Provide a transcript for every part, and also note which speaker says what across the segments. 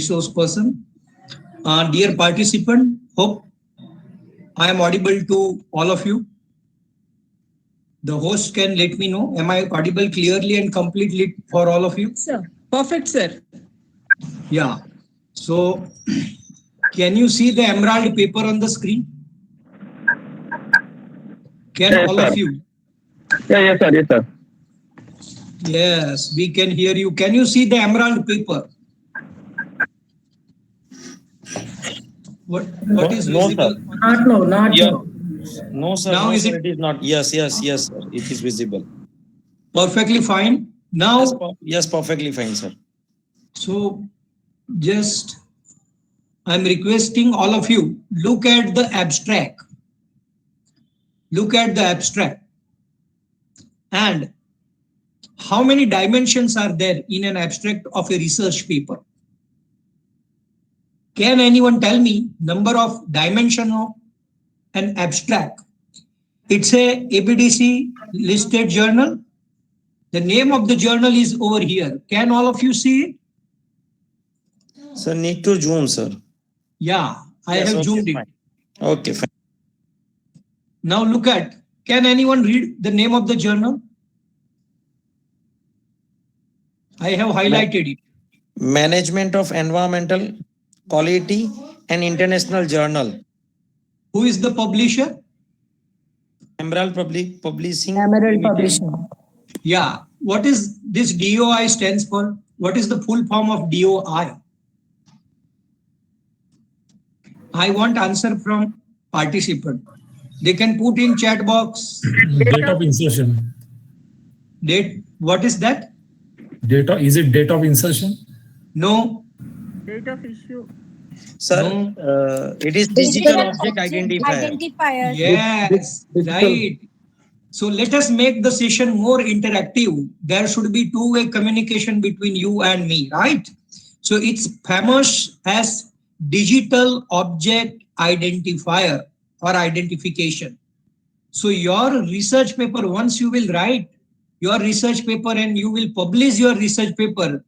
Speaker 1: resource person. Dear participant, hope I am audible to all of you. The host can let me know, am I audible clearly and completely for all of you?
Speaker 2: Sir. Perfect, sir.
Speaker 1: Yeah. So, can you see the emerald paper on the screen? Can
Speaker 3: Yes,
Speaker 1: all
Speaker 3: sir.
Speaker 1: of you?
Speaker 3: Yes, sir. Yes, sir.
Speaker 1: Yes, we can hear you. Can you see the emerald paper? What is
Speaker 4: No,
Speaker 1: visible?
Speaker 4: sir.
Speaker 5: Not now, not
Speaker 4: Yeah.
Speaker 5: now.
Speaker 4: No, sir.
Speaker 1: Now
Speaker 4: No,
Speaker 1: is
Speaker 4: sir.
Speaker 1: it
Speaker 4: It is not. Yes, sir. It is visible.
Speaker 1: perfectly fine?
Speaker 4: Yes,
Speaker 1: Now,
Speaker 4: yes, perfectly fine, sir.
Speaker 1: so just I'm requesting all of you, look at the abstract. Look at the abstract. And how many dimensions are there in an abstract of a research paper? Can anyone tell me number of dimension of an abstract? It's a ABDC listed journal. The name of the journal is over here. Can all of you see it?
Speaker 4: Sir, need to zoom, sir.
Speaker 1: Yeah, I
Speaker 4: Yes,
Speaker 1: have
Speaker 4: okay,
Speaker 1: zoomed it.
Speaker 4: fine. Okay, fine.
Speaker 1: Now look at, can anyone read the name of the journal? I have highlighted it.
Speaker 4: Management of Environmental Quality and International Journal.
Speaker 1: Who is the publisher?
Speaker 4: Emerald Publishing.
Speaker 5: Emerald
Speaker 4: Limited.
Speaker 5: Publishing.
Speaker 1: Yeah. What is this DOI stands for? What is the full form of DOI? I want answer from participant. They can put in chat box.
Speaker 6: Date of insertion.
Speaker 1: Date. What is that?
Speaker 6: Is it date of insertion?
Speaker 1: No.
Speaker 2: Date of issue.
Speaker 4: Sir,
Speaker 1: No.
Speaker 4: it is digital object identifier.
Speaker 1: Yes, right. So let us make the session more interactive. There should be two-way communication between you and me, right? So it's famous as digital object identifier or identification. So your research paper, once you will write your research paper and you will publish your research paper,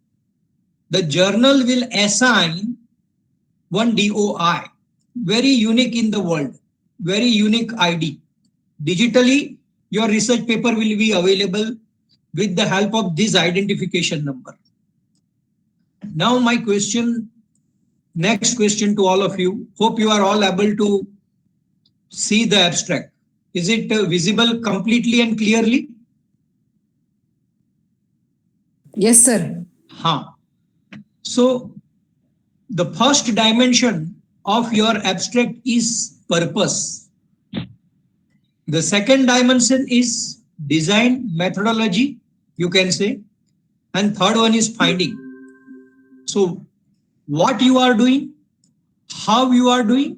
Speaker 1: the journal will assign one DOI, very unique in the world, very unique ID. Digitally, your research paper will be available with the help of this identification number. Now my question, next question to all of you. Hope you are all able to see the abstract. Is it visible completely and clearly?
Speaker 5: Yes, sir.
Speaker 1: So the first dimension of your abstract is purpose. The second dimension is design methodology, you can say. And third one is finding. So what you are doing, how you are doing,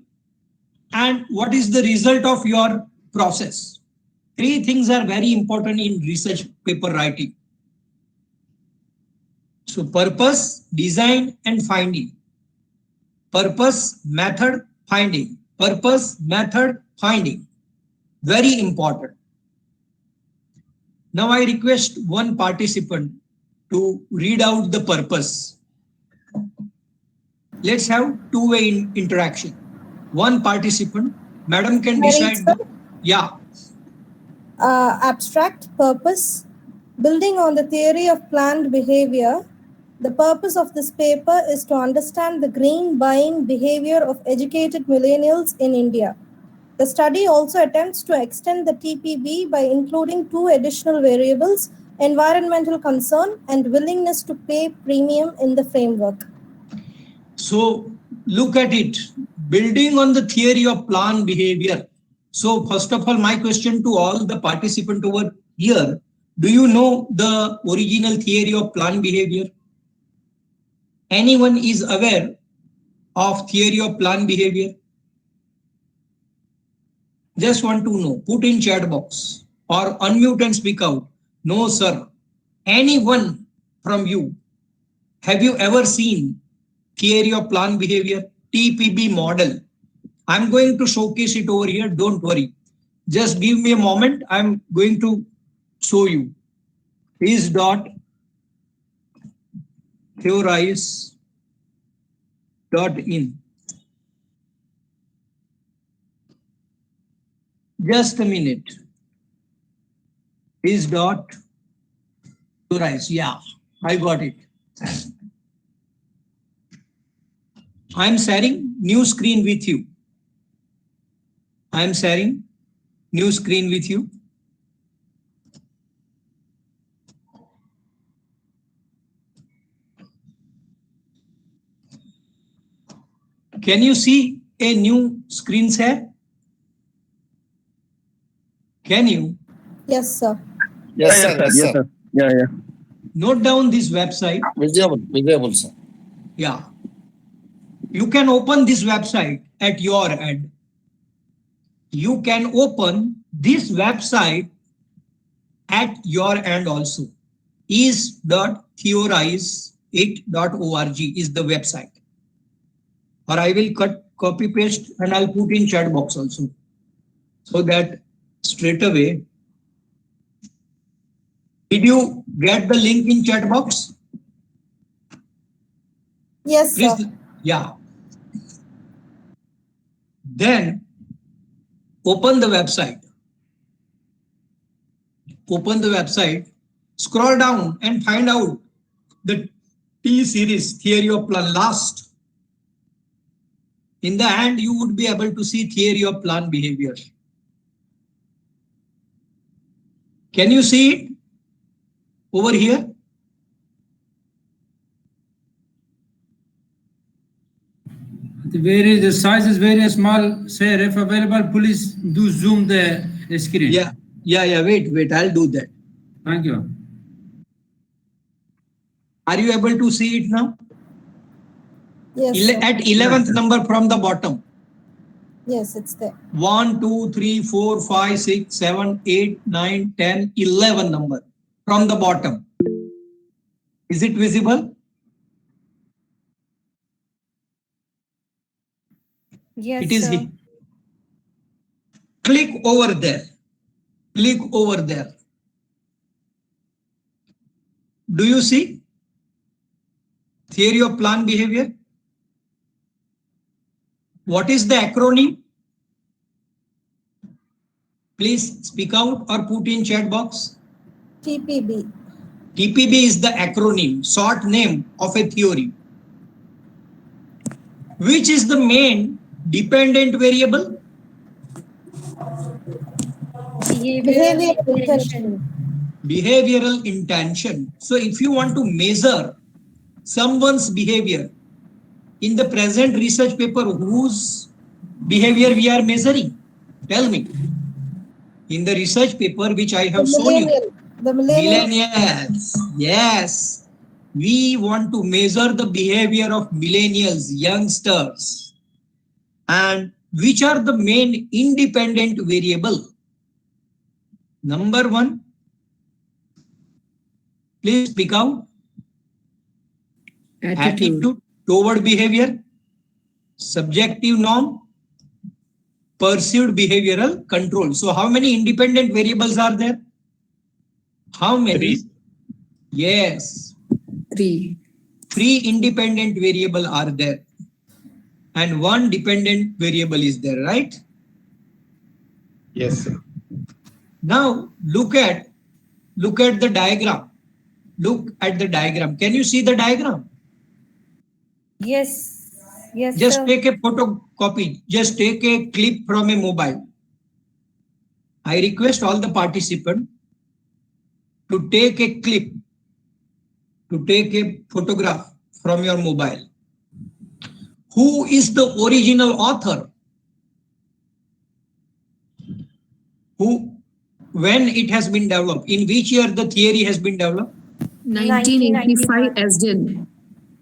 Speaker 1: and what is the result of your process. Three things are very important in research paper writing. So purpose, design, and finding. Purpose, method, finding. Purpose, method, finding. Very important. Now I request one participant to read out the purpose. Let's have two-way interaction. One participant, madam can decide. Yeah.
Speaker 7: Abstract purpose. Building on the theory of planned behavior, the purpose of this paper is to understand the green buying behavior of educated millennials in India. The study also attempts to extend the TPB by including two additional variables, environmental concern and willingness to pay premium in the framework.
Speaker 1: So look at it, building on the theory of planned behavior. So first of all, my question to all the participants over here, do you know the original theory of planned behavior? Anyone is aware of theory of planned behavior? Just want to know, put in chat box or unmute and speak out. No, sir. Anyone from you, have you ever seen theory of planned behavior, TPB model? I'm going to showcase it over here. Don't worry. Just give me a moment. I'm going to show you. Is dot theorize .in. Just a minute. Is dot Theorize. Yeah, I got it. I'm sharing new screen with you. I'm sharing new screen with you. Can you see a new screen share? Can you?
Speaker 7: Yes, sir.
Speaker 3: Yes, sir. Yes, sir. Yeah, yeah.
Speaker 1: Note down this website.
Speaker 4: Visible, sir.
Speaker 1: Yeah. You can open this website at your end. You can open this website at your end also. is.theorizeit.org is the website. Or I will copy paste and I'll put in chat box also. So that straight away. Did you get the link in chat box?
Speaker 7: Yes,
Speaker 1: Please.
Speaker 7: sir.
Speaker 1: Yeah. Then open the website. Open the website, scroll down and find out the T series theory of plan last. In the end, you would be able to see theory of plan behavior. Can you see it over here?
Speaker 8: The size is very small. Sir, if available, please do zoom the screen.
Speaker 1: Yeah. Wait. I'll do that.
Speaker 8: Thank you.
Speaker 1: Are you able to see it now?
Speaker 7: Yes, sir.
Speaker 1: At 11th number from the bottom.
Speaker 7: Yes, it's there.
Speaker 1: 1, 2, 3, 4, 5, 6, 7, 8, 9, 10, 11 number from the bottom. Is it visible?
Speaker 4: Yes,
Speaker 1: It is here. Click over there. Click over there. Do you see? Theory of plan behavior. What is the acronym? Please speak out or put in chat box.
Speaker 7: TPB.
Speaker 1: TPB is the acronym, short name of a theory. Which is the main dependent variable?
Speaker 7: Behavior intention.
Speaker 1: Behavioral intention. So if you want to measure someone's behavior in the present research paper, whose behavior we are measuring? Tell me. In the research paper which I have shown you.
Speaker 7: The millennial.
Speaker 1: Millennials. Yes. We want to measure the behavior of millennials, youngsters. And which are the main independent variable? Number one. Please speak out. Attitude toward behavior. Subjective norm. Perceived behavioral control. So how many independent variables are there? How many? 3. Yes.
Speaker 5: 3.
Speaker 1: 3 independent variable are there. And 1 dependent variable is there, right?
Speaker 3: Yes, sir.
Speaker 1: Now look at the diagram. Look at the diagram. Can you see the diagram?
Speaker 4: Yes. Yes,
Speaker 1: Just
Speaker 4: sir.
Speaker 1: take a photocopy. Just take a clip from a mobile. I request all the participants to take a clip, to take a photograph from your mobile. Who is the original author? Who, when it has been developed? In which year the theory has been developed?
Speaker 5: 1985 Esden.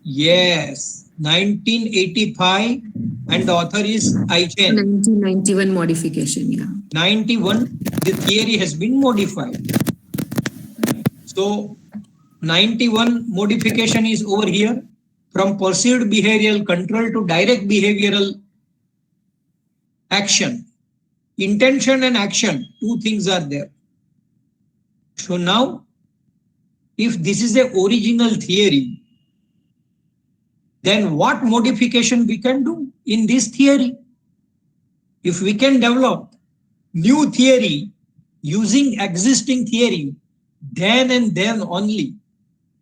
Speaker 1: Yes, 1985, and the author is Aichen.
Speaker 5: 1991 modification, yeah.
Speaker 1: 91, the theory has been modified. So 91 modification is over here, from perceived behavioral control to direct behavioral action. Intention and action, 2 things are there. So now, if this is the original theory, then what modification we can do in this theory? If we can develop new theory using existing theory, then and then only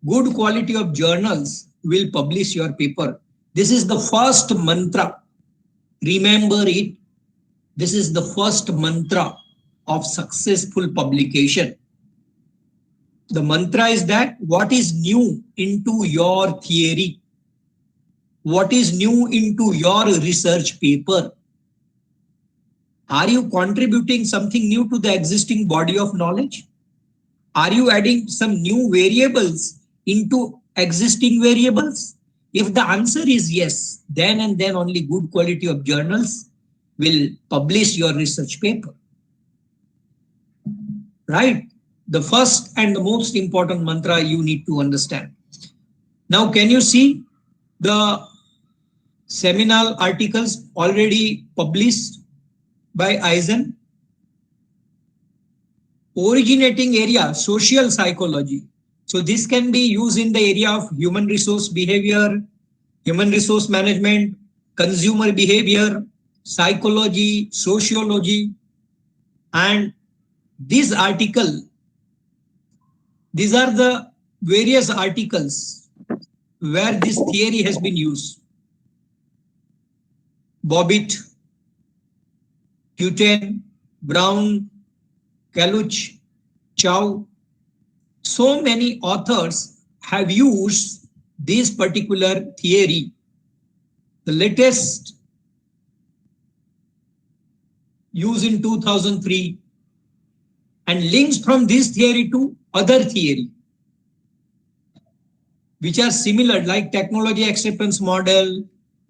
Speaker 1: good quality of journals will publish your paper. This is the first mantra. Remember it. This is the first mantra of successful publication. The mantra is that what is new into your theory? What is new into your research paper? Are you contributing something new to the existing body of knowledge? Are you adding some new variables into existing variables? If the answer is yes, then and then only good quality of journals will publish your research paper. Right? The first and the most important mantra you need to understand. Now, can you see the seminal articles already published by Eisen? Originating area, social psychology. So this can be used in the area of human resource behavior, human resource management, consumer behavior, psychology, sociology. And this article, these are the various articles where this theory has been used. Bobbitt, Hutton, Brown, Kaluch, Chow. So many authors have used this particular theory. The latest used in 2003 and links from this theory to other theory which are similar, like technology acceptance model,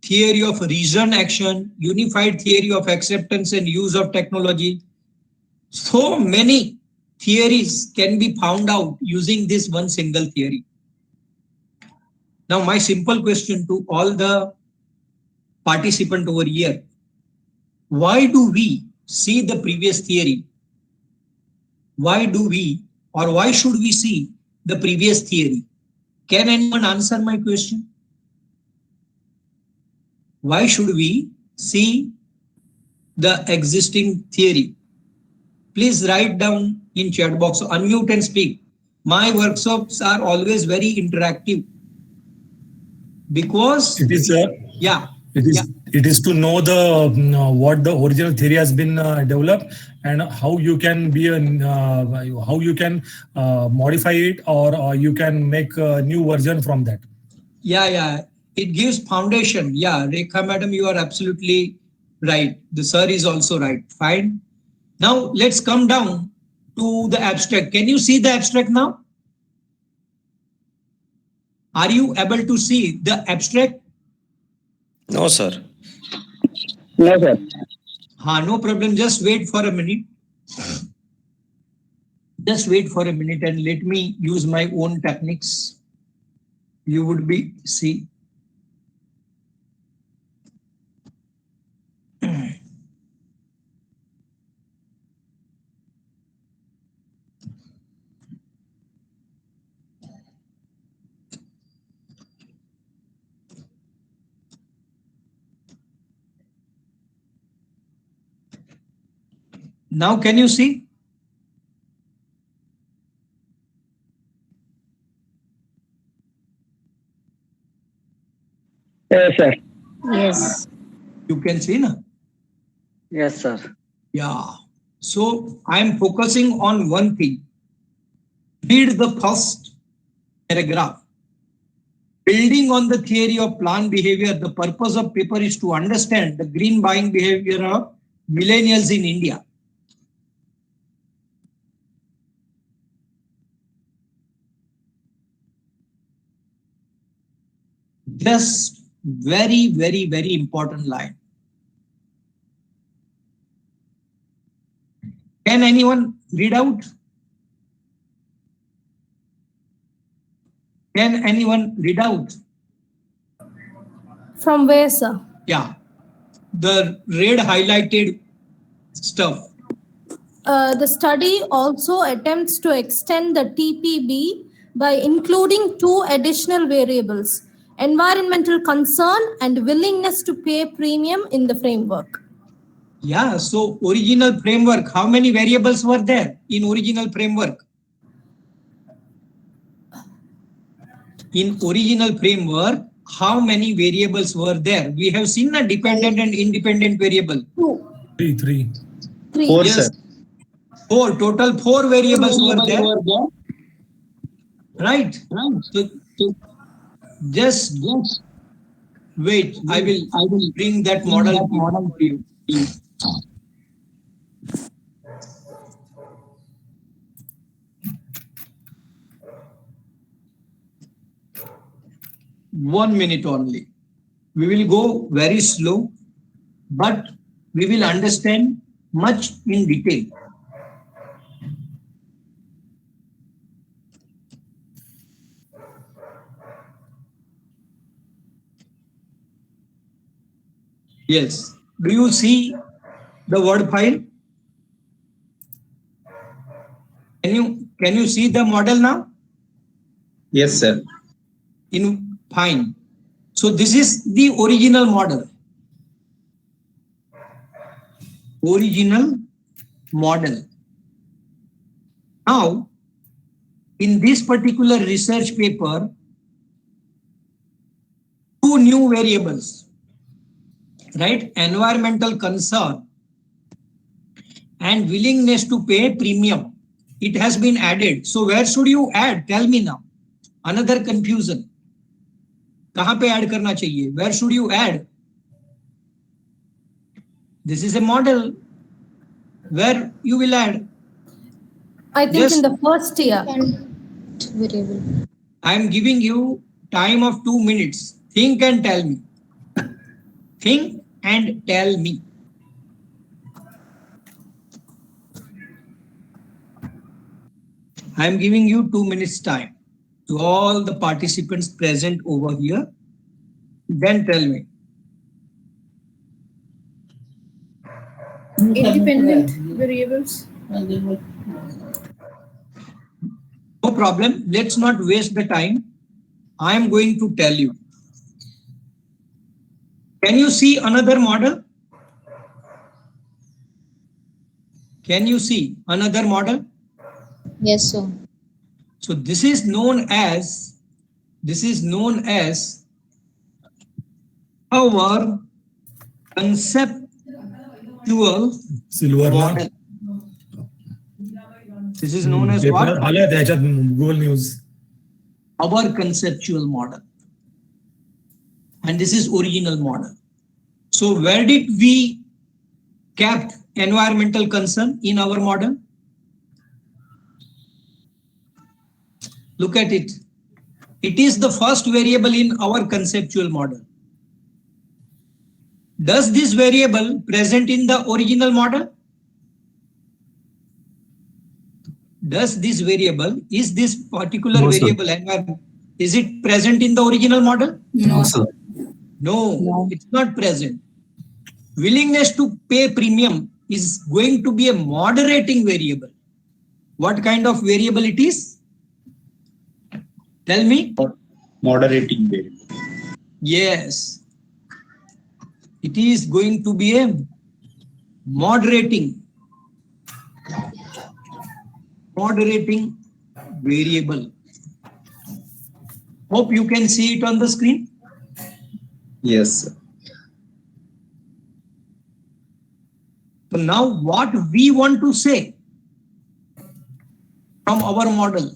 Speaker 1: theory of reason action, unified theory of acceptance and use of technology. So many theories can be found out using this one single theory. Now, my simple question to all the participants over here, why do we see the previous theory? Why do we, or why should we see the previous theory? Can anyone answer my question? Why should we see the existing theory? Please write down in chat box, unmute and speak. My workshops are always very interactive because
Speaker 6: It is
Speaker 1: yeah.
Speaker 6: It is to know the what the original theory has been developed and how you can be how you can modify it, or you can make a new version from that.
Speaker 1: Yeah. It gives foundation. Yeah, Rekha madam, you are absolutely right. The sir is also right. Fine. Now let's come down to the abstract. Can you see the abstract now? Are you able to see the abstract?
Speaker 4: No, sir.
Speaker 3: No, sir.
Speaker 1: No problem. Just wait for a minute. Just wait for a minute and let me use my own techniques. You would be see. Now, can you see?
Speaker 3: Yes, sir.
Speaker 2: Yes.
Speaker 1: You can see, na?
Speaker 2: Yes, sir.
Speaker 1: Yeah. So I am focusing on one thing. Read the first paragraph. Building on the theory of planned behavior, the purpose of paper is to understand the green buying behavior of millennials in India. Just very, very, very important line. Can anyone read out? Can anyone read out?
Speaker 7: From where, sir?
Speaker 1: Yeah, the red highlighted stuff.
Speaker 7: The study also attempts to extend the TPB by including two additional variables: environmental concern and willingness to pay premium in the framework.
Speaker 1: Yeah, so original framework, how many variables were there in original framework? In original framework, how many variables were there? We have seen a dependent and independent variable.
Speaker 6: Three.
Speaker 3: Four,
Speaker 1: Yes.
Speaker 3: sir.
Speaker 1: Four, total 4 variables were there. Right. So just wait. I will bring that model to you. One minute only. We will go very slow, but we will understand much in detail. Yes. Do you see the word file? Can you see the model now?
Speaker 3: Yes, sir.
Speaker 1: Fine. So this is the original model. Original model. Now, in this particular research paper, 2 new variables, right? Environmental concern and willingness to pay premium. It has been added. So where should you add? Tell me now. Another confusion. कहाँ पे add करना चाहिए? Where should you add? This is a model. Where you will add?
Speaker 7: I think
Speaker 1: Yes.
Speaker 7: in the first year.
Speaker 1: I am giving you time of 2 minutes. Think and tell me. Think and tell me. I am giving you 2 minutes time to all the participants present over here. Then tell me.
Speaker 7: Independent variables.
Speaker 1: No problem. Let's not waste the time. I am going to tell you. Can you see another model? Can you see another model?
Speaker 9: Yes, sir.
Speaker 1: So this is known as our conceptual
Speaker 6: Silver
Speaker 1: model. This is known as what?
Speaker 6: आलं त्याच्यात Google News.
Speaker 1: Our conceptual model. And this is original model. So where did we kept environmental concern in our model? Look at it. It is the first variable in our conceptual model. Does this variable present in the original model? Does this variable, is this particular
Speaker 3: No, sir.
Speaker 1: variable environment, is it present in the original model?
Speaker 3: No, sir.
Speaker 1: No, it's not present. Willingness to pay premium is going to be a moderating variable. What kind of variable it is? Tell me.
Speaker 3: Moderating variable.
Speaker 1: Yes. It is going to be a moderating variable. Hope you can see it on the screen.
Speaker 3: Yes, sir.
Speaker 1: So now what we want to say from our model?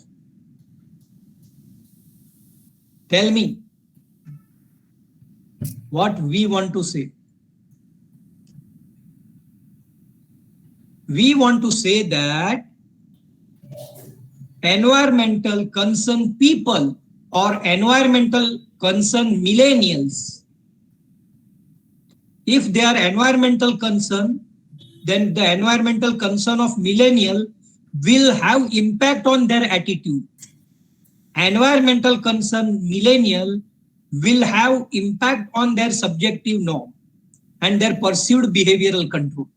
Speaker 1: Tell me what we want to say. We want to say that environmental concern people or environmental concern millennials, if they are environmental concern, then the environmental concern of millennial will have impact on their attitude. Environmental concern millennial will have impact on their subjective norm and their perceived behavioral control.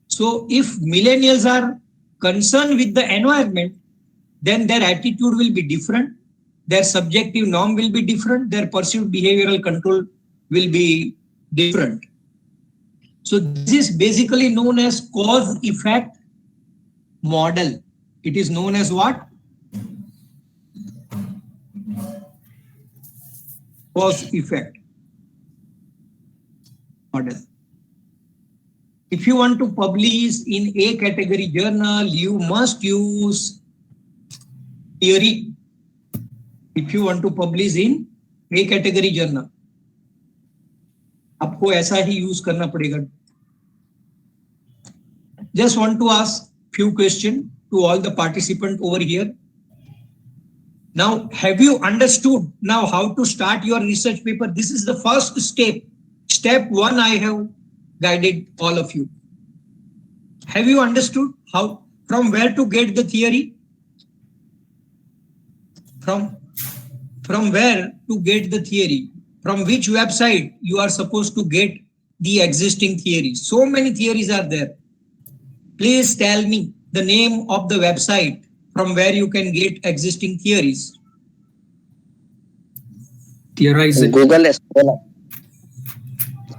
Speaker 1: So if millennials are concerned with the environment, then their attitude will be different their subjective norm will be different, their perceived behavioral control will be different. So this is basically known as cause-effect model. It is known as what? Cause-effect model. If you want to publish in A category journal, you must use theory. If you want to publish in A category journal, आपको ऐसा ही use करना पड़ेगा. Just want to ask few questions to all the participants over here. Now, have you understood now how to start your research paper? This is the first step. Step 1 I have guided all of you. Have you understood how, from where to get the theory? From where to get the theory? From which website you are supposed to get the existing theories? So many theories are there. Please tell me the name of the website from where you can get existing theories.
Speaker 2: Theorizing. Google Scholar.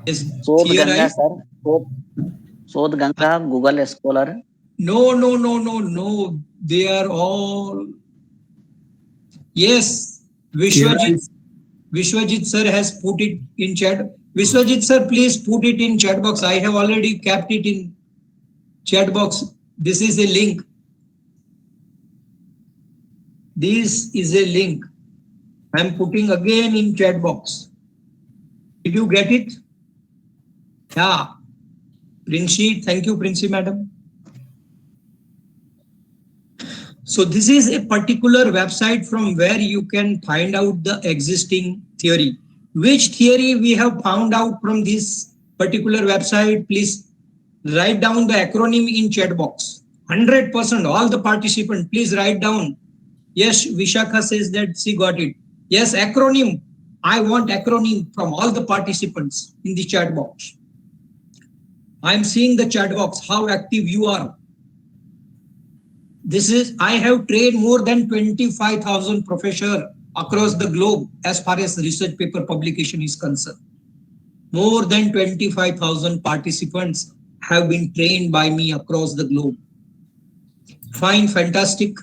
Speaker 1: Yes,
Speaker 2: Sodh
Speaker 1: theorize.
Speaker 2: Ganga, sir. Sodh Ganga, Google Scholar.
Speaker 1: No. They are all. Yes, Vishwajit sir has put it in chat. Vishwajit sir, please put it in chat box. I have already kept it in chat box. This is a link. This is a link. I am putting again in chat box. Did you get it? Yeah. Princey, thank you, Princey madam. So this is a particular website from where you can find out the existing theory. Which theory we have found out from this particular website? Please write down the acronym in chat box. 100%, all the participants, please write down. Yes, Vishakha says that she got it. Yes, acronym. I want acronym from all the participants in the chat box. I'm seeing the chat box, how active you are. This is, I have trained more than 25,000 professors across the globe as far as research paper publication is concerned. More than 25,000 participants have been trained by me across the globe. Fine, fantastic.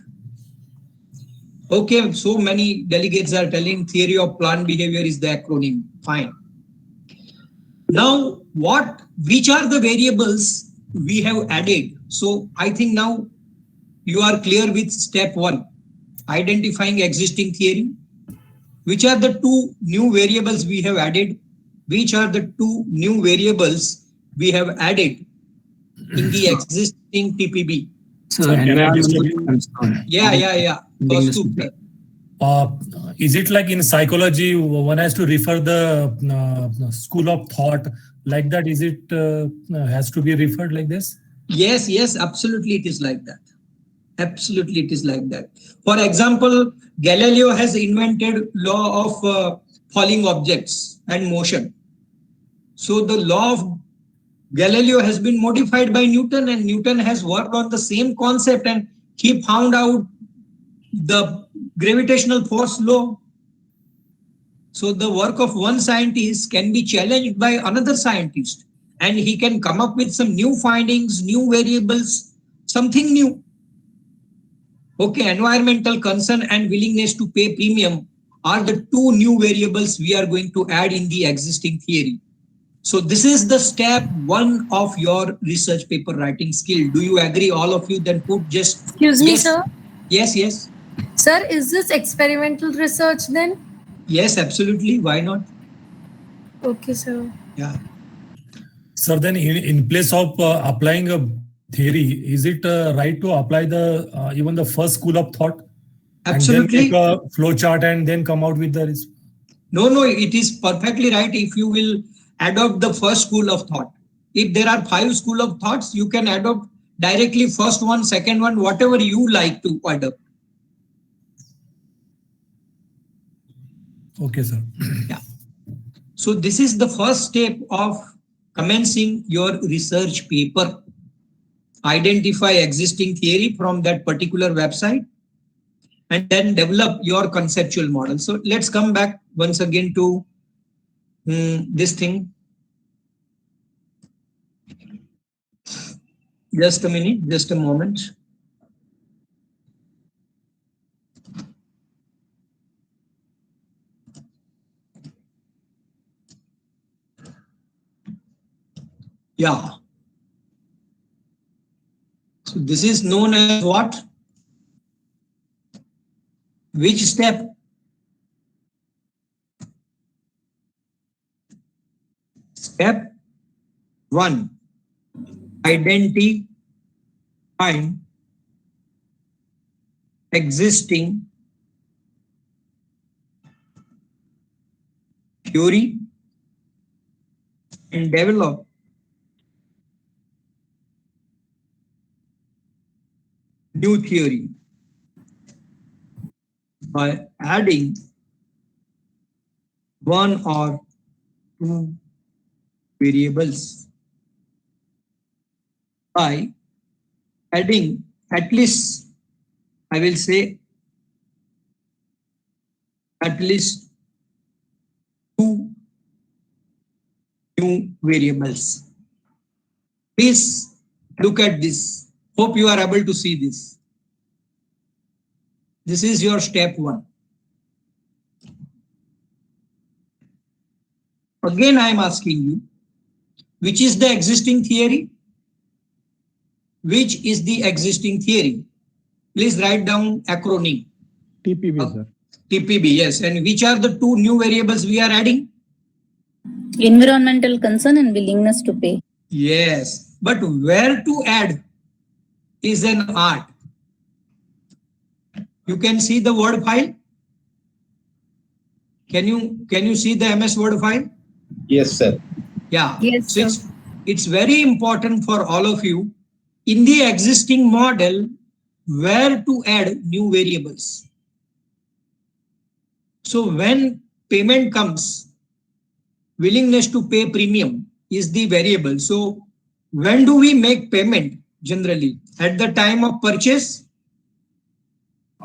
Speaker 1: Okay, so many delegates are telling theory of plant behavior is the acronym. Fine. Now, which are the variables we have added? So I think now you are clear with step 1, identifying existing theory. Which are the 2 new variables we have added? Which are the 2 new variables we have added in the existing TPB?
Speaker 6: So environmental concern.
Speaker 1: Yeah.
Speaker 6: Is it like in psychology, one has to refer the school of thought like that? Is it has to be referred like this?
Speaker 1: Yes, absolutely it is like that. Absolutely it is like that. For example, Galileo has invented law of falling objects and motion. So the law of Galileo has been modified by Newton, and Newton has worked on the same concept, and he found out the gravitational force law. So the work of one scientist can be challenged by another scientist, and he can come up with some new findings, new variables, something new. Okay, environmental concern and willingness to pay premium are the 2 new variables we are going to add in the existing theory. So this is the step 1 of your research paper writing skill. Do you agree, all of you? Then put just...
Speaker 10: Excuse me,
Speaker 1: yes.
Speaker 10: sir.
Speaker 1: Yes.
Speaker 10: Sir, is this experimental research then?
Speaker 1: Yes, absolutely. Why not?
Speaker 10: Okay, sir.
Speaker 1: Yeah.
Speaker 6: Sir, then in place of applying a theory, is it right to apply the even the first school of thought?
Speaker 1: Absolutely.
Speaker 6: And then make a flow chart and then come out with the...
Speaker 1: No, it is perfectly right if you will adopt the first school of thought. If there are 5 school of thoughts, you can adopt directly first one, second one, whatever you like to adopt.
Speaker 6: Okay, sir.
Speaker 1: Yeah. So this is the first step of commencing your research paper. Identify existing theory from that particular website. and then develop your conceptual model. So let's come back once again to this thing. Just a minute, just a moment. Yeah. So this is known as what? Which step? Step 1. Identifying existing theory and develop new theory by adding one or two variables, by adding at least, I will say, at least 2 new variables. Please look at this. Hope you are able to see this. This is your step 1. Again, I am asking you, which is the existing theory? Which is the existing theory? Please write down acronym.
Speaker 11: TPB, sir.
Speaker 1: TPB, yes. And which are the 2 new variables we are adding?
Speaker 9: Environmental concern and willingness to pay.
Speaker 1: Yes, but where to add is an art. You can see the word file. Can you see the MS Word file?
Speaker 3: Yes, sir.
Speaker 1: Yeah.
Speaker 10: Yes,
Speaker 1: So
Speaker 10: sir.
Speaker 1: it's very important for all of you in the existing model where to add new variables. So when payment comes, willingness to pay premium is the variable. So when do we make payment generally? At the time of purchase?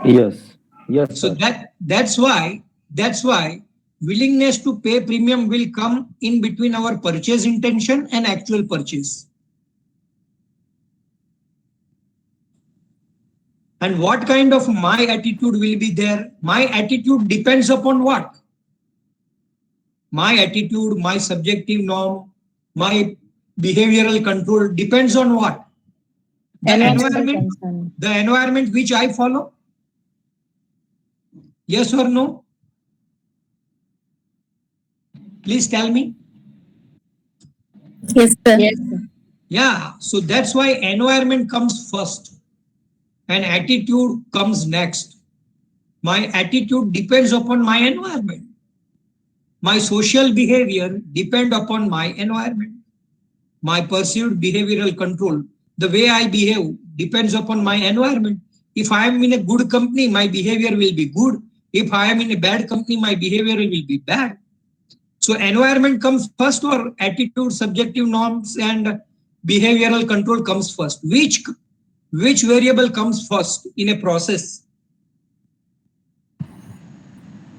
Speaker 11: Yes. Yes,
Speaker 1: So
Speaker 11: sir.
Speaker 1: that's why willingness to pay premium will come in between our purchase intention and actual purchase. And what kind of my attitude will be there? My attitude depends upon what? My attitude, my subjective norm, my behavioral control depends on what? The environment which I follow. Yes or no? Please tell me.
Speaker 9: Yes, sir.
Speaker 10: Yes, sir.
Speaker 1: Yeah, so that's why environment comes first and attitude comes next. My attitude depends upon my environment. My social behavior depends upon my environment. My perceived behavioral control, the way I behave, depends upon my environment. If I am in a good company, my behavior will be good. If I am in a bad company, my behavior will be bad. So environment comes first, or attitude, subjective norms, and behavioral control comes first. Which variable comes first in a process?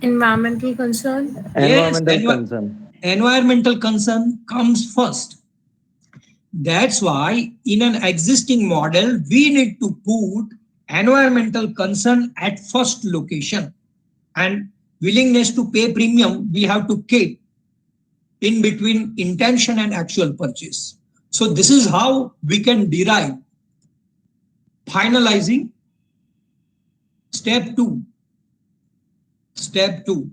Speaker 10: Environmental concern.
Speaker 11: Environmental concern.
Speaker 1: Environmental concern comes first. That's why in an existing model, we need to put environmental concern at first location, and willingness to pay premium we have to keep in between intention and actual purchase. So this is how we can derive finalizing step 2. Step 2.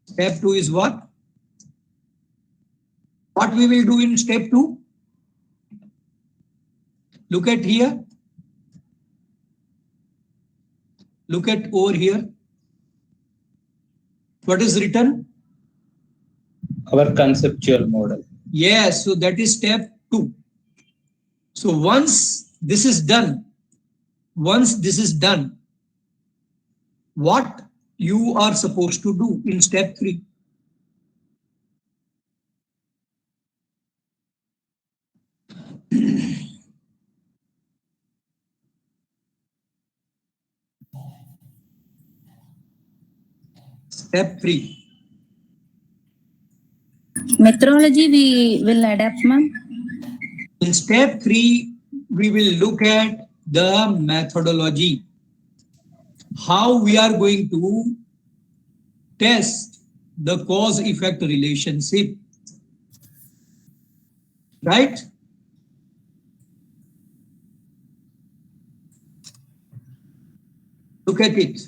Speaker 1: Step 2 is what? What we will do in step 2? Look at here. Look at over here. What is written?
Speaker 3: Our conceptual model.
Speaker 1: Yes, so that is step 2. So once this is done, what you are supposed to do in step 3? Step 3.
Speaker 9: Methodology we will adapt, ma'am.
Speaker 1: In step 3, we will look at the methodology. How we are going to test the cause-effect relationship. Right? Look at it.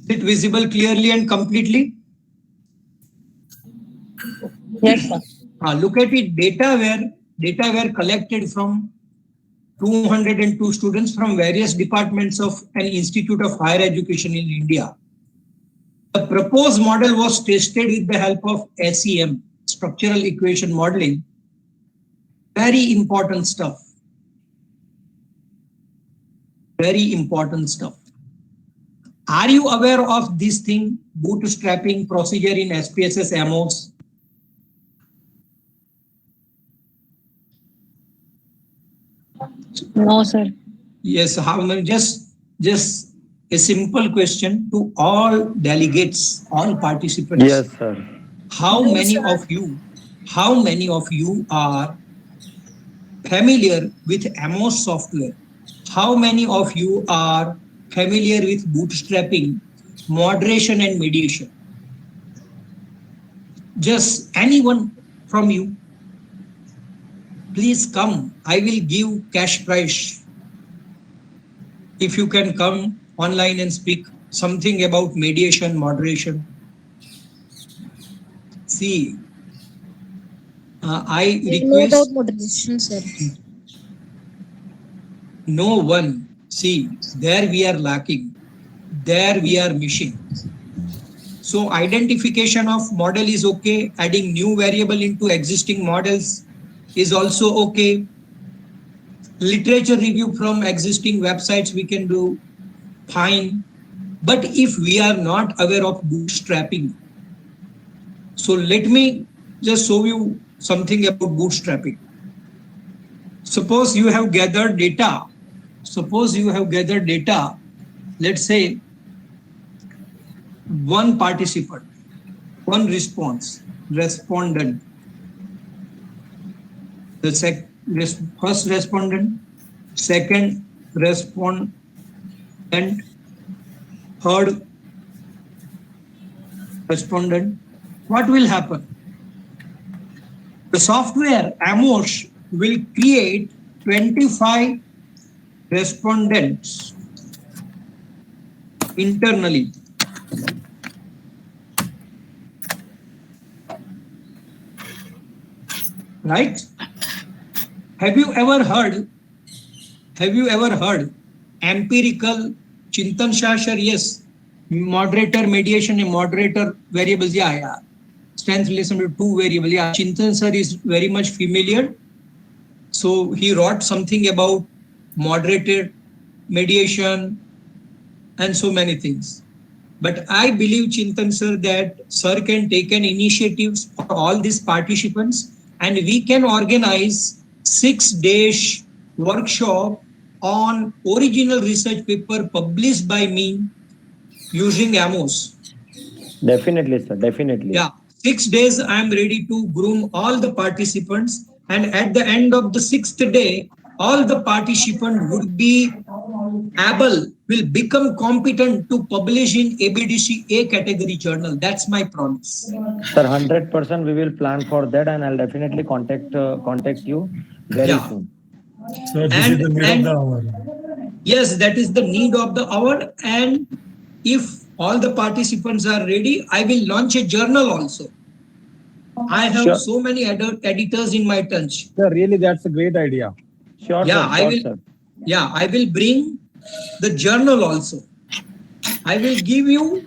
Speaker 1: Is it visible clearly and completely?
Speaker 9: Yes, sir.
Speaker 1: Look at it. Data were collected from 202 students from various departments of an institute of higher education in India. The proposed model was tested with the help of SEM, structural equation modeling. Very important stuff. Very important stuff. Are you aware of this thing, bootstrapping procedure in SPSS AMOS?
Speaker 9: No, sir.
Speaker 1: Yes, just a simple question to all delegates, all participants.
Speaker 11: Yes, sir.
Speaker 1: How many of you are familiar with AMOS software? How many of you are familiar with bootstrapping, moderation and mediation? Just anyone from you? Please come. I will give cash prize. If you can come online and speak something about mediation, moderation. See, I request
Speaker 10: moderation, sir.
Speaker 1: no one. See, there we are lacking. There we are missing. So identification of model is okay. Adding new variable into existing models is also okay. Literature review from existing websites we can do fine. But if we are not aware of bootstrapping, so let me just show you something about bootstrapping. Suppose you have gathered data. Let's say one participant, one respondent. The first respondent, second respondent, third respondent. What will happen? The software AMOS will create 25 respondents internally. Right? Have you ever heard empirical Chintan Shasher? Yes. Moderator mediation and moderator variables. Yeah. Strength relation to two variables. Yeah. Chintan sir is very much familiar. So he wrote something about moderated mediation and so many things. But I believe Chintan sir that sir can take an initiative for all these participants and we can organize 6-day workshop on original research paper published by me using AMOS.
Speaker 11: Definitely, sir. Definitely.
Speaker 1: Yeah, 6 days I am ready to groom all the participants, and at the end of the 6th day, all the participants would be will become competent to publish in ABDC A category journal. That's my promise.
Speaker 11: Sir, 100% we will plan for that, and I'll definitely contact you very soon.
Speaker 6: So this is the need of the hour.
Speaker 1: Yes, that is the need of the hour. And if all the participants are ready, I will launch a journal also. I have so many editors in my touch.
Speaker 11: Sir, really, that's a great idea. Sure,
Speaker 1: yeah,
Speaker 11: sir.
Speaker 1: Sir. Yeah, I will bring the journal also. I will give you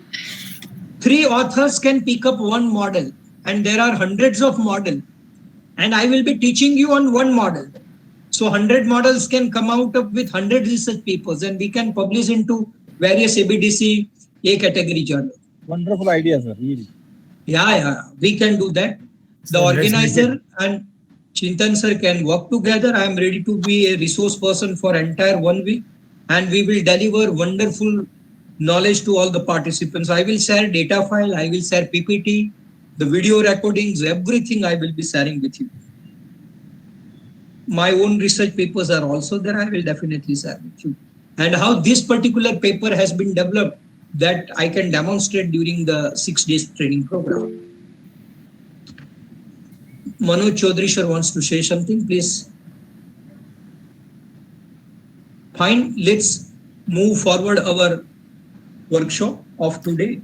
Speaker 1: 3 authors can pick up one model, and there are hundreds of models. And I will be teaching you on one model. So 100 models can come out of with 100 research papers, and we can publish into various ABDC A category journal.
Speaker 11: Wonderful idea, sir. Really.
Speaker 1: Yeah, we can do that. The organizer and Chintan sir can work together. I am ready to be a resource person for entire 1 week, and we will deliver wonderful knowledge to all the participants. I will share data file, I will share PPT, the video recordings, everything I will be sharing with you. My own research papers are also there. I will definitely share with you. And how this particular paper has been developed, that I can demonstrate during the 6 days training program. Manoj Chaudhary sir wants to say something, please. Fine, let's move forward our workshop of today.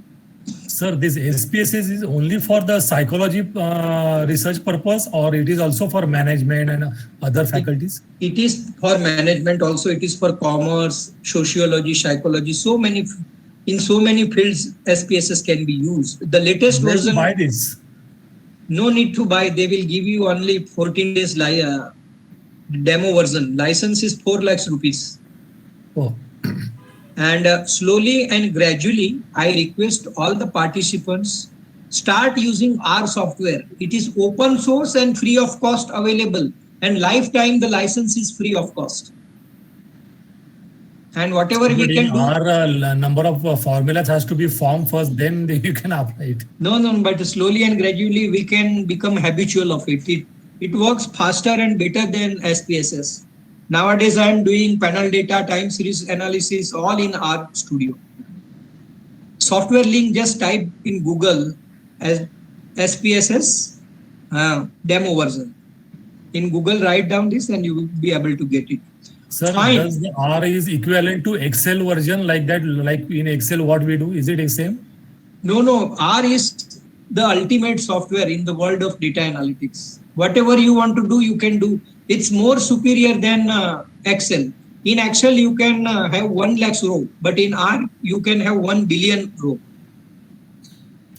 Speaker 6: Sir, this SPSS is only for the psychology research purpose, or it is also for management and other faculties?
Speaker 1: It is for management also, it is for commerce, sociology, psychology, in so many fields SPSS can be used. The latest version.
Speaker 6: Buy this.
Speaker 1: No need to buy, they will give you only 14 days demo version. License is 4 lakhs rupees.
Speaker 6: Oh.
Speaker 1: And slowly and gradually, I request all the participants start using our software. It is open source and free of cost available, and lifetime the license is free of cost. And whatever we can do.
Speaker 6: Our number of formulas has to be formed first, then you can apply it.
Speaker 1: No, but slowly and gradually we can become habitual of it. It works faster and better than SPSS. Nowadays I am doing panel data, time series analysis, all in R Studio. Software link, just type in Google as SPSS demo version. In Google, write down this and you will be able to get it.
Speaker 6: Sir,
Speaker 1: Fine.
Speaker 6: does the R is equivalent to Excel version like that? Like in Excel, what we do? Is it the same?
Speaker 1: No. R is the ultimate software in the world of data analytics. Whatever you want to do, you can do. It's more superior than Excel. In Excel, you can have 1 lakh row, but in R, you can have 1 billion row.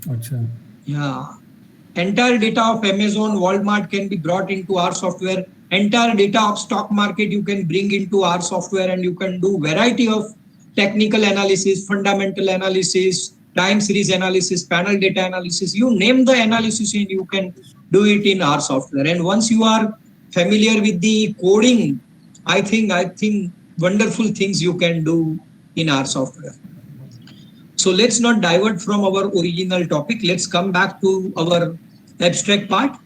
Speaker 6: Achha.
Speaker 1: Yeah. Entire data of Amazon, Walmart can be brought into our software. Entire data of stock market you can bring into our software, and you can do variety of technical analysis, fundamental analysis, time series analysis, panel data analysis. You name the analysis and you can do it in our software. And once you are familiar with the coding, I think wonderful things you can do in our software. So let's not divert from our original topic. Let's come back to our abstract part.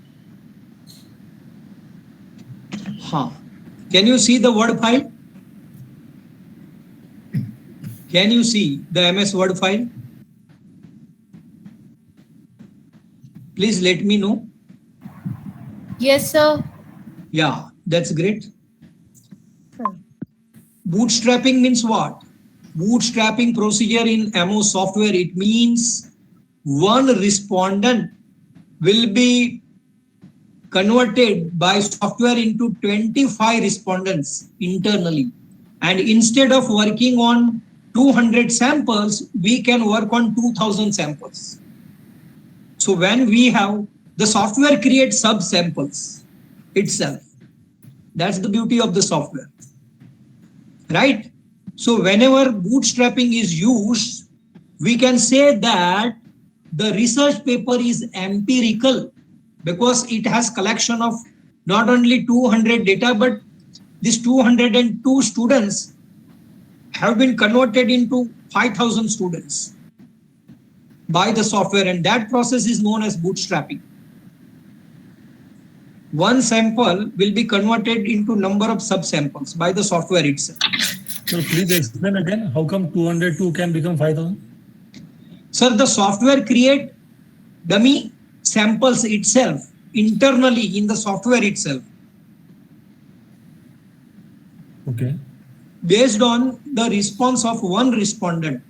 Speaker 1: Can you see the Word file? Can you see the MS Word file? Please let me know.
Speaker 10: Yes, sir.
Speaker 1: Yeah, that's great. Bootstrapping means what? Bootstrapping procedure in MO software, it means one respondent will be converted by software into 25 respondents internally. And instead of working on 200 samples, we can work on 2000 samples. So when we have, the software creates sub-samples itself. That's the beauty of the software, right? So whenever bootstrapping is used, we can say that the research paper is empirical because it has collection of not only 200 data, but these 202 students have been converted into 5,000 students by the software, and that process is known as bootstrapping. One sample will be converted into number of sub-samples by the software itself.
Speaker 6: So please explain again, how come 202 can become 5,000?
Speaker 1: Sir, the software create dummy samples itself, internally in the software itself.
Speaker 6: Okay.
Speaker 1: Based on the response of one respondent.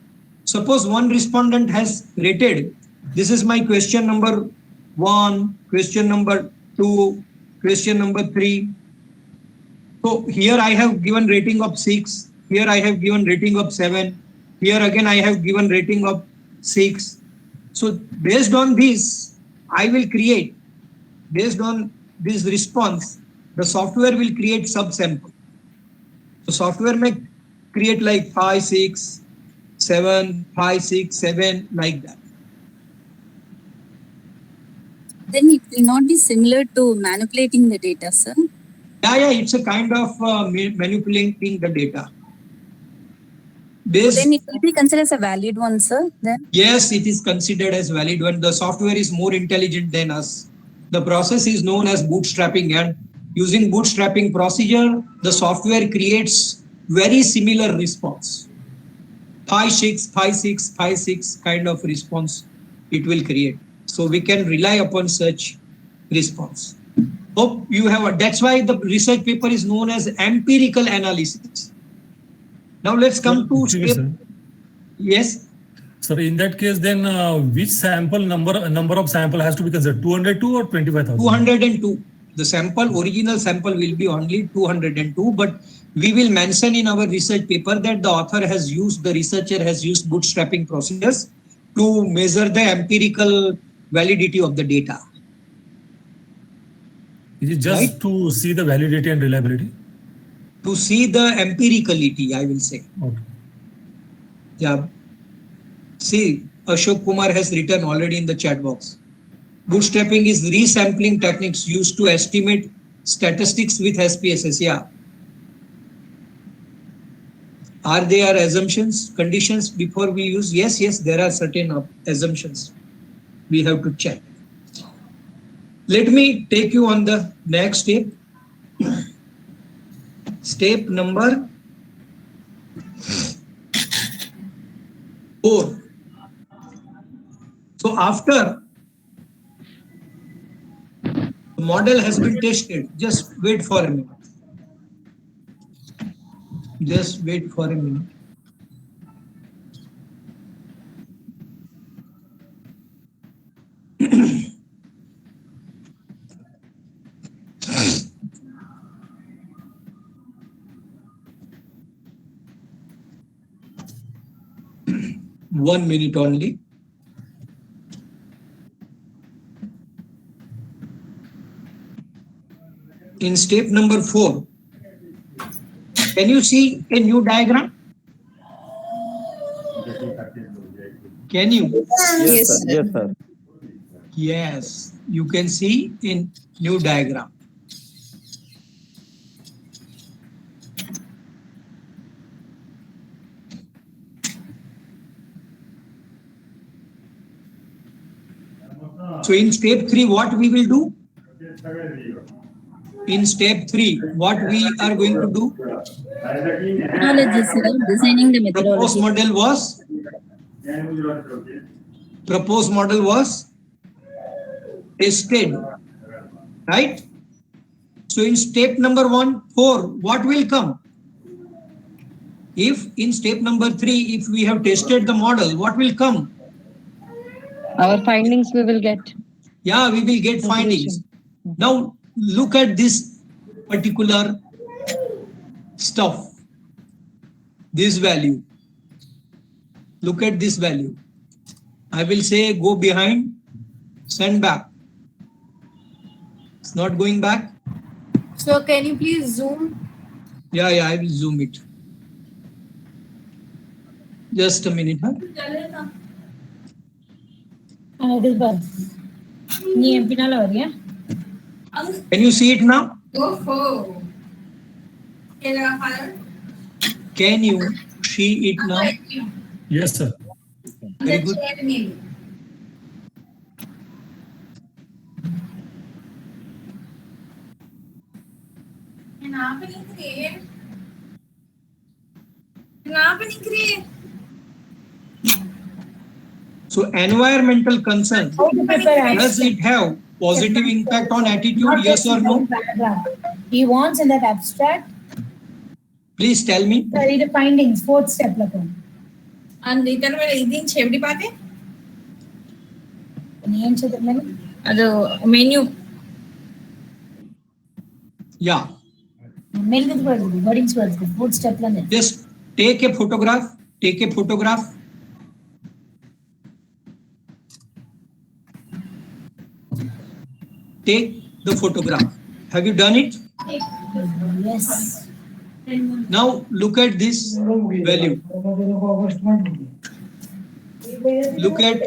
Speaker 1: Suppose one respondent has rated, this is my question number 1, question number 2, question number 3. So here I have given rating of 6. Here I have given rating of 7. Here again I have given rating of 6. So based on this, I will create, based on this response, the software will create subsample. So software may create like 5, 6, 7, 5, 6, 7, like that.
Speaker 9: Then it will not be similar to manipulating the data, sir.
Speaker 1: Yeah, it's a kind of manipulating the data.
Speaker 9: Then it will be considered as a valid one, sir. Then
Speaker 1: Yes, it is considered as valid when the software is more intelligent than us. The process is known as bootstrapping, and using bootstrapping procedure, the software creates very similar response. 5, 6, 5, 6, 5, 6 kind of response it will create. So we can rely upon such response. Hope you have, that's why the research paper is known as empirical analysis. Now let's come to
Speaker 6: Excuse me,
Speaker 1: step.
Speaker 6: sir.
Speaker 1: Yes.
Speaker 6: Sir, in that case, then which sample number of sample has to be considered? 202 or 25,000?
Speaker 1: 202. The sample, original sample will be only 202, but we will mention in our research paper that the researcher has used bootstrapping procedures to measure the empirical validity of the data.
Speaker 6: Is it just
Speaker 1: Right.
Speaker 6: to see the validity and reliability?
Speaker 1: To see the empiricality, I will say.
Speaker 6: Okay.
Speaker 1: Yeah. See, Ashok Kumar has written already in the chat box. Bootstrapping is resampling techniques used to estimate statistics with SPSS. Yeah. Are there assumptions, conditions before we use? Yes, there are certain assumptions. We have to check. Let me take you on the next step. Step number 4. So after the model has been tested, just wait for a minute. Just wait for a minute. One minute only. In step number 4, can you see a new diagram? Can you?
Speaker 11: Yes, sir. Yes, sir.
Speaker 1: Yes, you can see in new diagram. So in step 3, what we will do? In step 3, what we are going to do?
Speaker 9: methodology, sir. Designing the
Speaker 1: Proposed
Speaker 9: methodology.
Speaker 1: model was tested, right? So in step number 4, what will come? If in step number 3, if we have tested the model, what will come?
Speaker 12: Our findings we will get.
Speaker 1: Yeah, we will get findings. Now look at this particular stuff, this value. Look at this value. I will say go behind, send back. It's not going back.
Speaker 10: So can you please zoom?
Speaker 1: Yeah, I will zoom it. Just a minute. Huh? Can you see it now? Can you see it now?
Speaker 6: Yes, sir.
Speaker 1: Very good. So environmental concern, does it have positive impact on attitude, yes or no?
Speaker 13: He wants in that abstract.
Speaker 1: Please tell me.
Speaker 13: Read the findings, 4th step.
Speaker 10: And the menu.
Speaker 1: Yeah.
Speaker 13: Fourth step.
Speaker 1: Just take a photograph. Take a photograph. Take the photograph. Have you done it?
Speaker 13: Yes.
Speaker 1: Now look at this value. Look at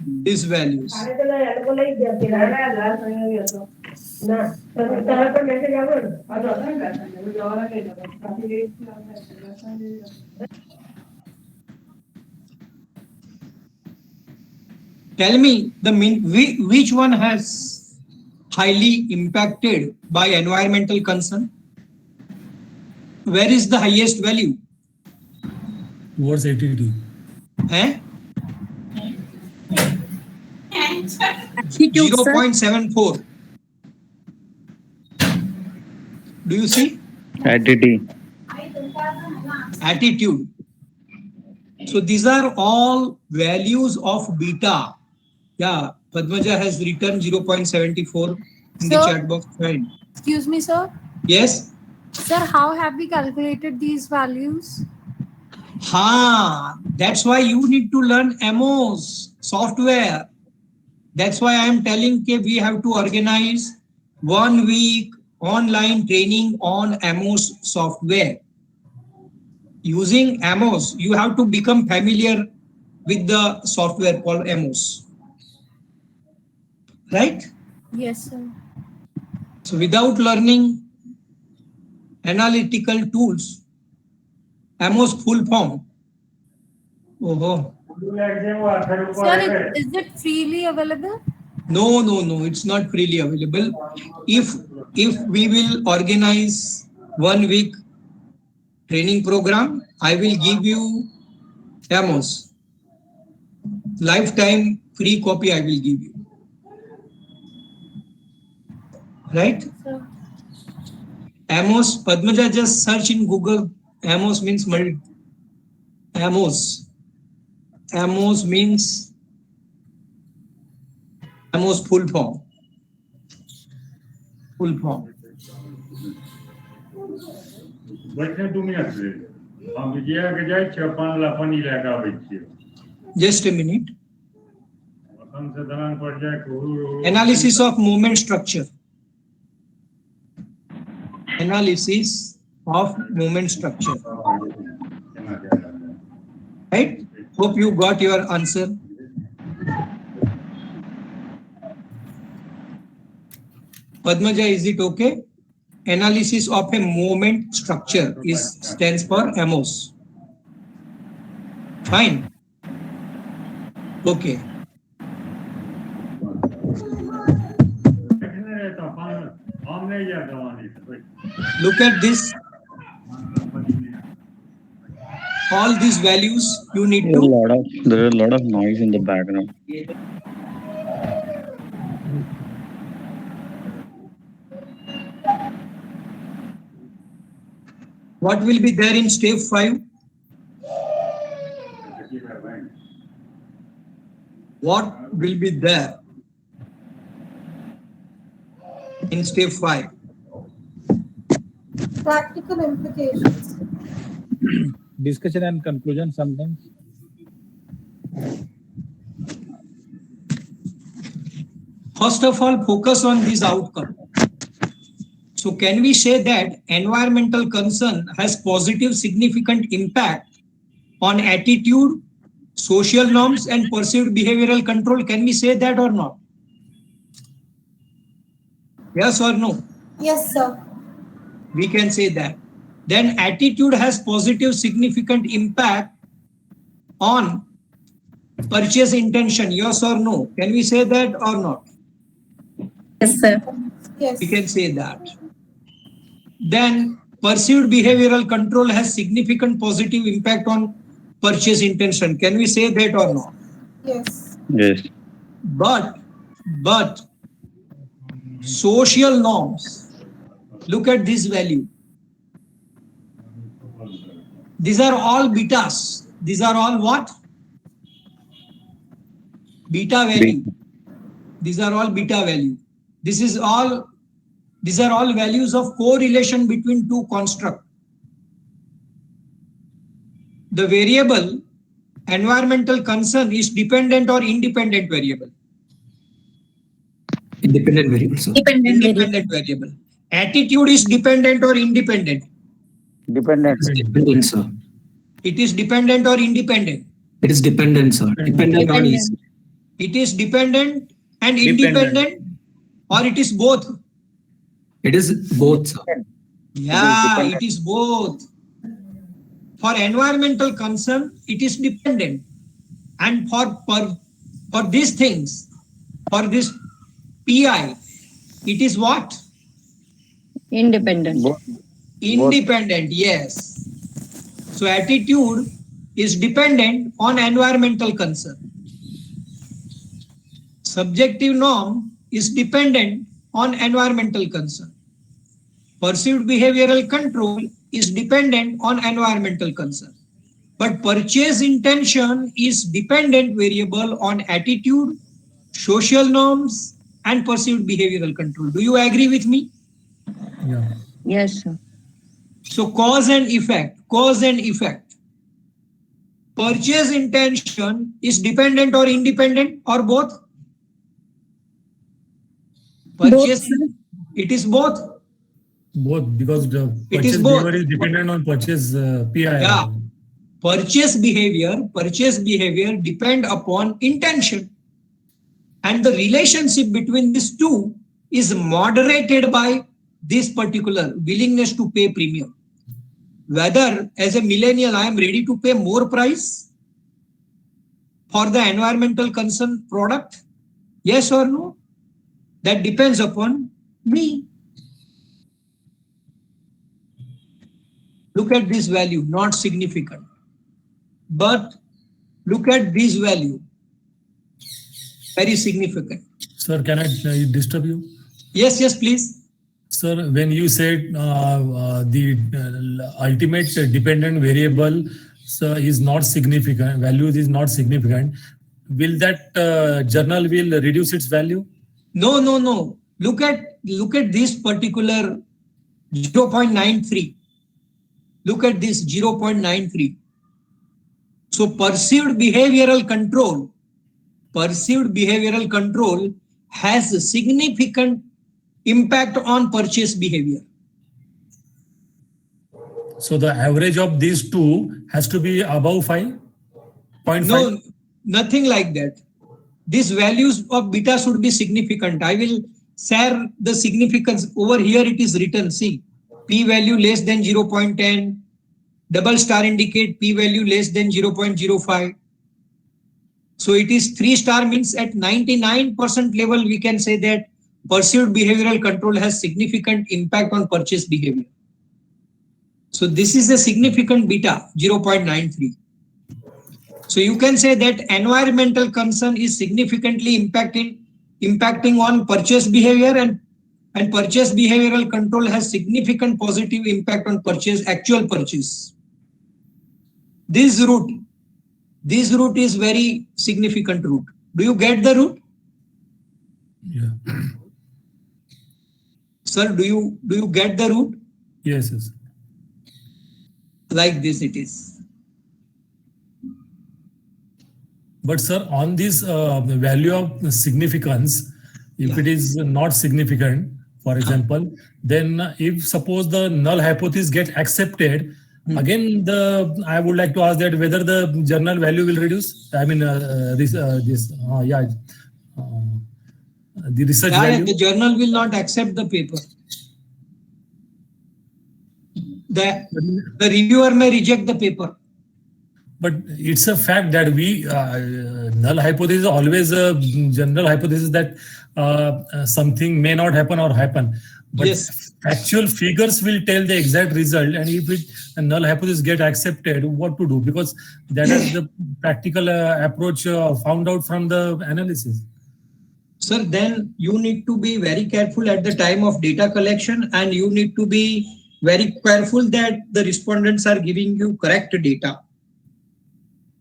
Speaker 1: these values. Tell me which one has highly impacted by environmental concern? Where is the highest value?
Speaker 6: Towards ATT.
Speaker 1: Eh?
Speaker 9: Attitude, sir.
Speaker 1: 0.74. Do you see?
Speaker 11: Attitude.
Speaker 1: Attitude. So these are all values of beta. Yeah, Padmaja has written 0.74 in the
Speaker 10: So-
Speaker 1: chat box. Fine.
Speaker 10: Excuse me, sir.
Speaker 1: Yes.
Speaker 10: Sir, how have we calculated these values?
Speaker 1: That's why you need to learn AMOS software. That's why I am telling you we have to organize 1 week online training on AMOS software. Using AMOS, you have to become familiar with the software called AMOS. Right?
Speaker 10: Yes, sir.
Speaker 1: So without learning analytical tools, AMOS full form. Oh.
Speaker 10: Sir, is it freely available?
Speaker 1: No, it's not freely available. If we will organize 1 week training program, I will give you AMOS. Lifetime free copy I will give you. Right?
Speaker 10: Sir.
Speaker 1: AMOS, Padmaja, just search in Google. AMOS means AMOS. AMOS means AMOS full form. Full form. Just a minute. Analysis of movement structure. Analysis of movement structure. Right? Hope you got your answer. Padmaja, is it okay? Analysis of a movement structure stands for AMOS. Fine. Okay. Look at this. All these values you need to.
Speaker 11: There is a lot of noise in the background.
Speaker 1: What will be there in step 5? What will be there in step 5?
Speaker 7: Practical implications.
Speaker 3: Discussion and conclusion sometimes.
Speaker 1: First of all, focus on this outcome. So can we say that environmental concern has positive significant impact on attitude, social norms and perceived behavioral control? Can we say that or not? Yes or no?
Speaker 7: Yes, sir.
Speaker 1: We can say that. Then attitude has positive significant impact on purchase intention. Yes or no? Can we say that or not?
Speaker 9: Yes, sir.
Speaker 7: Yes.
Speaker 1: We can say that. Then perceived behavioral control has significant positive impact on purchase intention. Can we say that or not?
Speaker 7: Yes.
Speaker 11: Yes.
Speaker 1: But social norms, look at this value. These are all betas. These are all what? Beta value. These are all beta value. These are all values of correlation between two constructs. The variable environmental concern is dependent or independent variable?
Speaker 5: Independent variable, sir.
Speaker 1: Independent variable. Attitude is dependent or independent?
Speaker 11: Dependent.
Speaker 5: Dependent, sir.
Speaker 1: It is dependent or independent?
Speaker 5: It is dependent, sir. Dependent on each.
Speaker 1: It is dependent and independent, or it is both?
Speaker 5: It is both, sir.
Speaker 1: Yeah, it is both. For environmental concern, it is dependent. And for these things, for this PI, it is what?
Speaker 12: Independent.
Speaker 1: Independent, yes. So attitude is dependent on environmental concern. Subjective norm is dependent on environmental concern. Perceived behavioral control is dependent on environmental concern. But purchase intention is dependent variable on attitude, social norms, and perceived behavioral control. Do you agree with me?
Speaker 6: Yeah.
Speaker 12: Yes, sir.
Speaker 1: So cause and effect, cause and effect. Purchase intention is dependent or independent or both? Purchase, it is both.
Speaker 6: Both, because the
Speaker 1: It is
Speaker 6: purchase
Speaker 1: both.
Speaker 6: behavior is dependent on purchase PI.
Speaker 1: Yeah. Purchase behavior depend upon intention. And the relationship between these two is moderated by this particular willingness to pay premium. Whether as a millennial I am ready to pay more price for the environmental concern product, yes or no, that depends upon me. Look at this value, not significant. But look at this value, very significant.
Speaker 6: Sir, can I disturb you?
Speaker 1: Yes, yes, please.
Speaker 6: Sir, when you said the ultimate dependent variable is not significant, values is not significant, will that journal will reduce its value?
Speaker 1: No, no, no. Look at this particular 0.93. Look at this 0.93. So perceived behavioral control has a significant impact on purchase behavior.
Speaker 6: So the average of these two has to be above 5.5?
Speaker 1: No, nothing like that. These values of beta should be significant. I will share the significance. Over here it is written, see, p-value less than 0.10, double star indicate p-value less than 0.05. So it is 3 star means at 99% level we can say that perceived behavioral control has significant impact on purchase behavior. So this is a significant beta, 0.93. So you can say that environmental concern is significantly impacting on purchase behavior, and purchase behavioral control has significant positive impact on actual purchase. This route is very significant route. Do you get the route?
Speaker 6: Yeah.
Speaker 1: Sir, do you get the route?
Speaker 6: Yes, yes.
Speaker 1: Like this it is.
Speaker 6: But sir, on this value of significance, if it is not significant, for example, then if suppose the null hypothesis get accepted, again I would like to ask that whether the journal value will reduce. I mean the research value.
Speaker 1: The journal will not accept the paper. The reviewer may reject the paper.
Speaker 6: But it's a fact that we null hypothesis is always a general hypothesis that something may not happen or happen. But
Speaker 1: yes,
Speaker 6: actual figures will tell the exact result, and if a null hypothesis get accepted, what to do? Because that is the practical approach found out from the analysis.
Speaker 1: Sir, then you need to be very careful at the time of data collection, and you need to be very careful that the respondents are giving you correct data.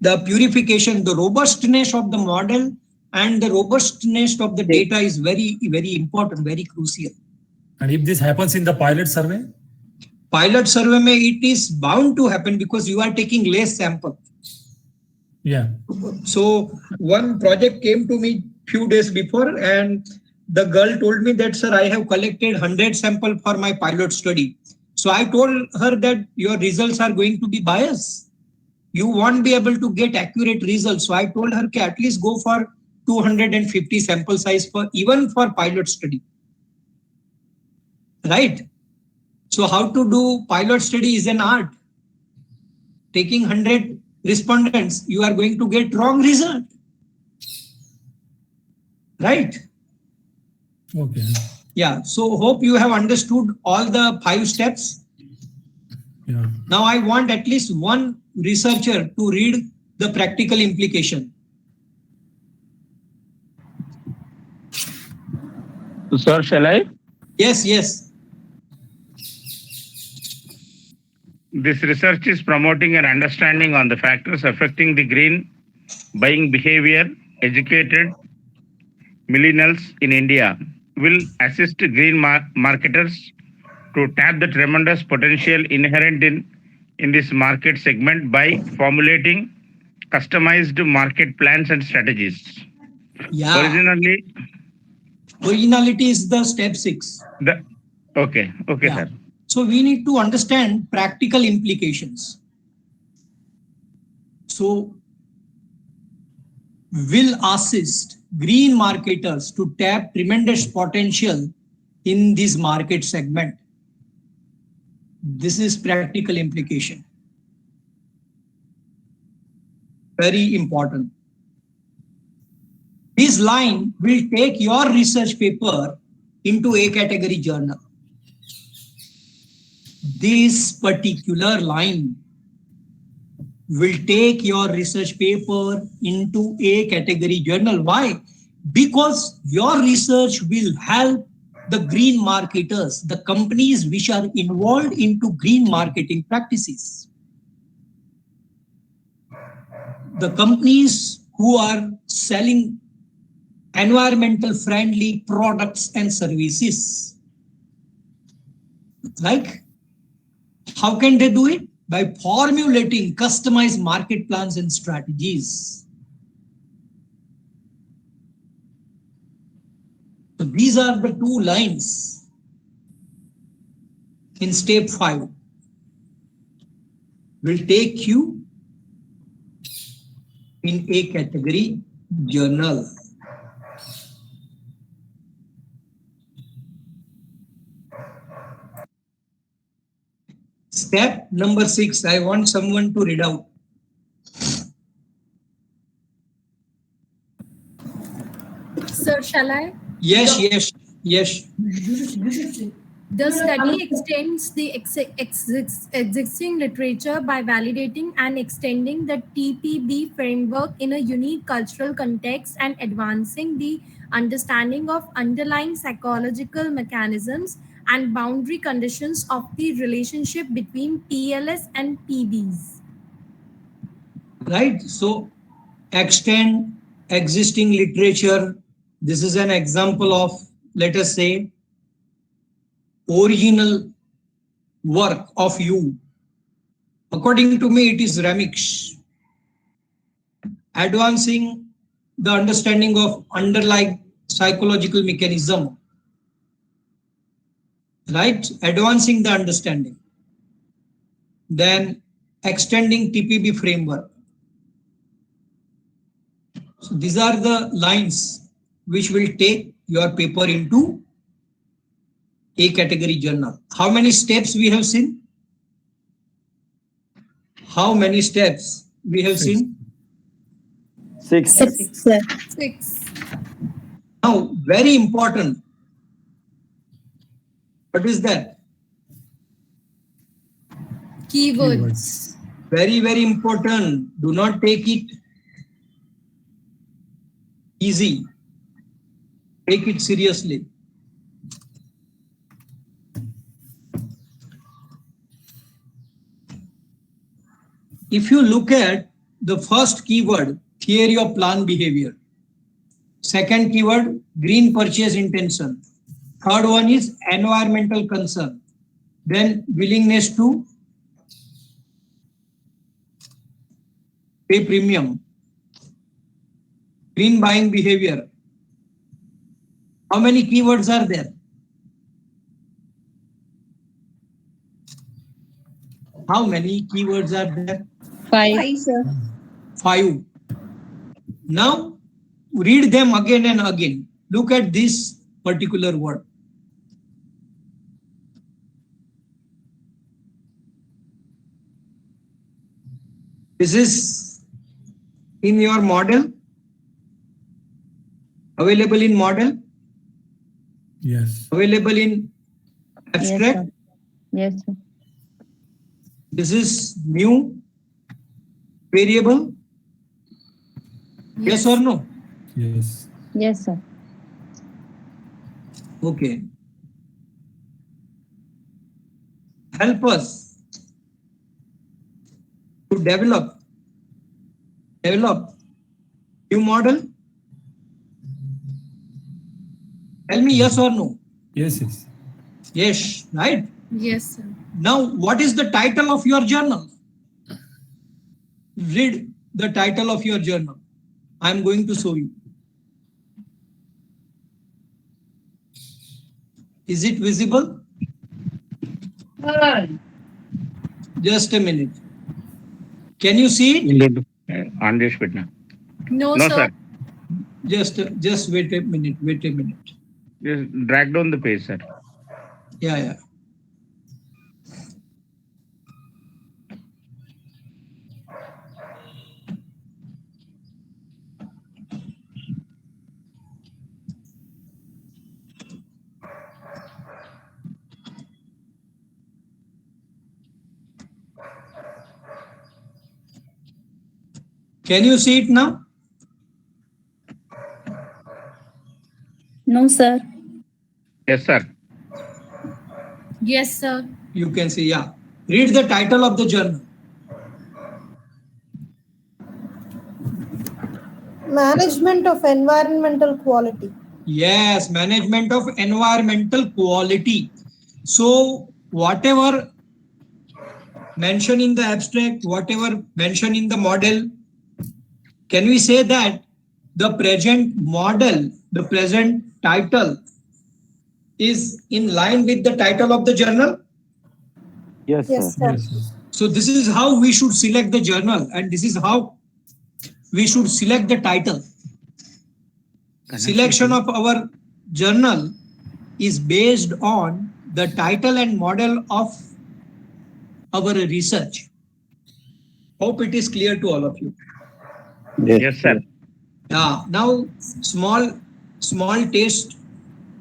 Speaker 1: The purification, the robustness of the model and the robustness of the data is very, very important, very crucial.
Speaker 6: And if this happens in the pilot survey?
Speaker 1: Pilot survey, it is bound to happen because you are taking less sample.
Speaker 6: Yeah.
Speaker 1: So one project came to me few days before, and the girl told me that, sir, I have collected 100 sample for my pilot study. So I told her that your results are going to be biased. You won't be able to get accurate results. So I told her, at least go for 250 sample size for even for pilot study. Right? So how to do pilot study is an art. Taking 100 respondents, you are going to get wrong result. Right?
Speaker 6: Okay.
Speaker 1: Yeah. So hope you have understood all the 5 steps.
Speaker 6: Yeah.
Speaker 1: Now I want at least one researcher to read the practical implication.
Speaker 14: Sir, shall I?
Speaker 1: Yes, yes.
Speaker 14: This research is promoting an understanding on the factors affecting the green buying behavior. Educated millennials in India will assist green marketers to tap the tremendous potential inherent in this market segment by formulating customized market plans and strategies.
Speaker 1: Yeah. Originality is the step 6.
Speaker 14: Okay,
Speaker 1: Yeah.
Speaker 14: sir.
Speaker 1: So we need to understand practical implications. So will assist green marketers to tap tremendous potential in this market segment. This is practical implication. Very important. This line will take your research paper into a category journal. This particular line will take your research paper into a category journal. Why? Because your research will help the green marketers, the companies which are involved into green marketing practices. The companies who are selling environmental friendly products and services. Like, how can they do it? By formulating customized market plans and strategies. So these are the 2 lines in step 5. Will take you in a category journal. Step number 6, I want someone to read out.
Speaker 10: Sir, shall I?
Speaker 1: Yes.
Speaker 10: The study extends the existing literature by validating and extending the TPB framework in a unique cultural context and advancing the understanding of underlying psychological mechanisms and boundary conditions of the relationship between TLS and PBs.
Speaker 1: Right. So extend existing literature. This is an example of, let us say, original work of you. According to me, it is remix. Advancing the understanding of underlying psychological mechanism. Right? Advancing the understanding. Then extending TPB framework. So these are the lines which will take your paper into a category journal. How many steps we have seen? How many steps we have seen?
Speaker 11: 6.
Speaker 1: Now, very important. What is that?
Speaker 10: Keywords.
Speaker 1: Very, very important. Do not take it easy. Take it seriously. If you look at the first keyword, theory of plant behavior. Second keyword, green purchase intention. Third one is environmental concern. Then willingness to pay premium. Green buying behavior. How many keywords are there? How many keywords are there?
Speaker 12: 5, sir.
Speaker 1: 5. Now, read them again and again. Look at this particular word. This is in your model, available in model,
Speaker 6: Yes.
Speaker 1: available in abstract.
Speaker 12: Yes, sir.
Speaker 1: This is new variable. Yes or no?
Speaker 6: Yes.
Speaker 12: Yes, sir.
Speaker 1: Okay. Help us to develop new model. Tell me yes or no.
Speaker 6: Yes, yes.
Speaker 1: Yes, right?
Speaker 10: Yes, sir.
Speaker 1: Now, what is the title of your journal? Read the title of your journal. I am going to show you. Is it visible? Just a minute. Can you see it?
Speaker 14: On this bit now.
Speaker 10: No,
Speaker 14: No,
Speaker 10: sir.
Speaker 14: sir.
Speaker 1: Just wait a minute. Wait a minute.
Speaker 14: Just drag down the page, sir.
Speaker 1: Yeah. Can you see it now?
Speaker 9: No, sir.
Speaker 14: Yes, sir.
Speaker 10: Yes, sir.
Speaker 1: You can see, yeah. Read the title of the journal.
Speaker 7: Management of environmental quality.
Speaker 1: Yes, management of environmental quality. So whatever mentioned in the abstract, whatever mentioned in the model, can we say that the present model, the present title is in line with the title of the journal?
Speaker 11: Yes,
Speaker 7: Yes,
Speaker 11: sir.
Speaker 7: sir.
Speaker 1: So this is how we should select the journal, and this is how we should select the title. Selection of our journal is based on the title and model of our research. Hope it is clear to all of you.
Speaker 14: Yes, sir.
Speaker 1: Now small taste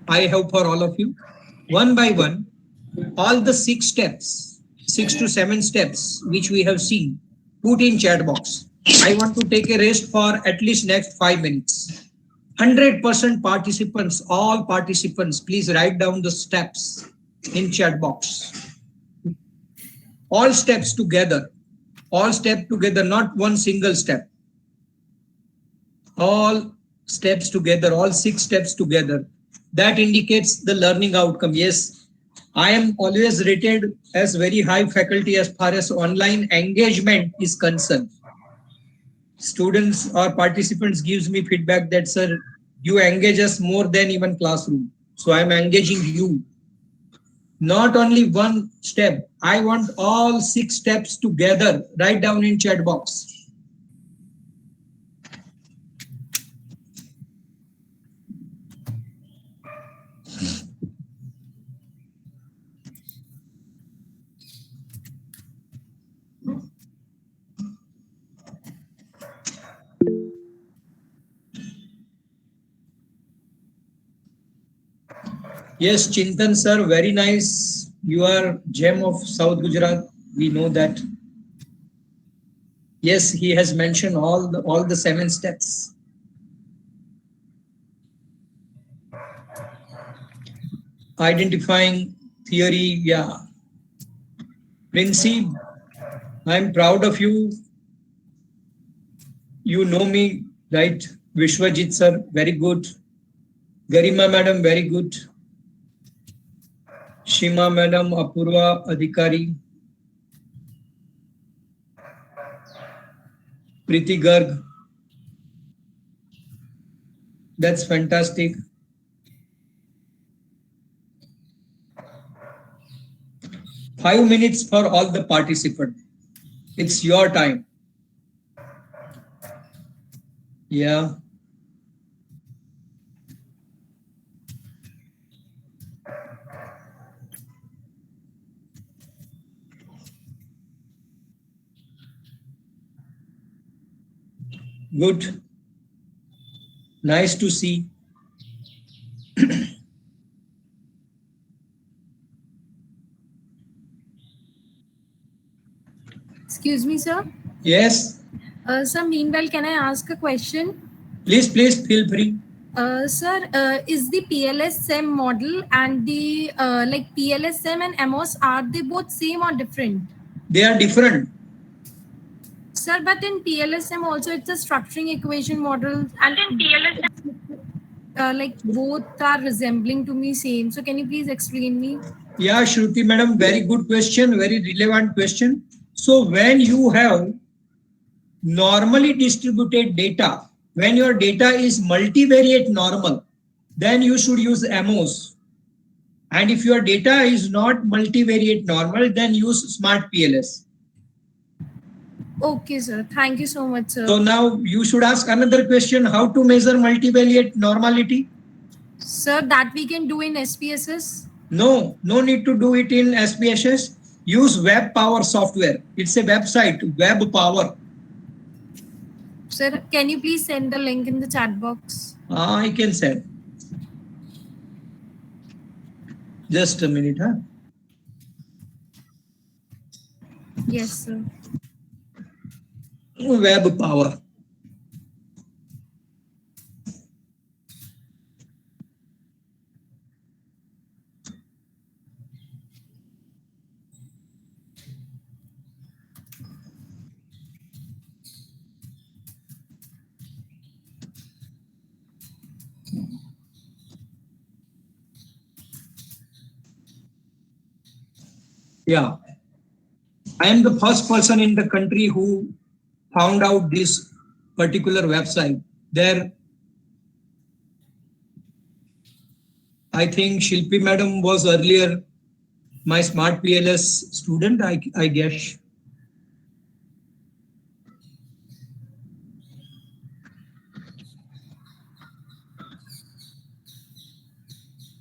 Speaker 1: I have for all of you. One by one, all the 6 to 7 steps which we have seen, put in chat box. I want to take a rest for at least next 5 minutes. 100% participants, all participants, please write down the steps in chat box. All steps together, not one single step. All steps together, all 6 steps together. That indicates the learning outcome. Yes, I am always rated as very high faculty as far as online engagement is concerned. Students or participants gives me feedback that, sir, you engage us more than even classroom. So I am engaging you. Not only one step. I want all 6 steps together. Write down in chat box. Yes, Chintan sir, very nice. You are gem of South Gujarat. We know that. Yes, he has mentioned all the 7 steps. Identifying theory, yeah. Princey, I'm proud of you. You know me, right? Vishwajit sir, very good. Garima madam, very good. Shima madam, Apurva Adhikari, Priti Garg. That's fantastic. Five minutes for all the participants. It's your time. Yeah. Good. Nice to see.
Speaker 10: Excuse me, sir.
Speaker 1: Yes,
Speaker 10: Sir, meanwhile, can I ask a question?
Speaker 1: please feel free.
Speaker 10: Sir, is the PLSM model and the like PLSM and MOS, are they both same or different?
Speaker 1: They are different.
Speaker 10: Sir, but in PLSM also it's a structuring equation model, and in PLSM like both are resembling to me same. So can you please explain me?
Speaker 1: Yeah, Shruti madam, very good question, very relevant question. So when you have normally distributed data, when your data is multivariate normal, then you should use MOS. And if your data is not multivariate normal, then use smart PLS.
Speaker 10: Okay, sir. Thank you so much, sir.
Speaker 1: So now you should ask another question, how to measure multivariate normality?
Speaker 10: Sir, that we can do in SPSS?
Speaker 1: No need to do it in SPSS. Use Web Power software. It's a website, Web Power.
Speaker 10: Sir, can you please send the link in the chat box?
Speaker 1: I can send. Just a minute, huh?
Speaker 10: Yes, sir.
Speaker 1: Web Power. Yeah, I am the first person in the country who found out this particular website. There, I think Shilpi madam was earlier my smart PLS student, I guess.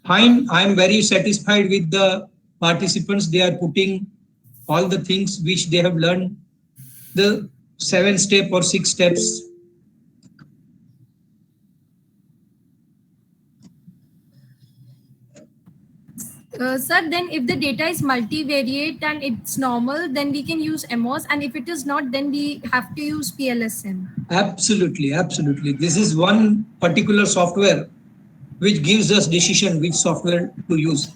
Speaker 1: Fine, I am very satisfied with the participants. They are putting all the things which they have learned, the 7 or 6 steps.
Speaker 10: Sir, then if the data is multivariate and it's normal, then we can use MOS, and if it is not, then we have to use PLSM.
Speaker 1: Absolutely. This is one particular software which gives us decision which software to use.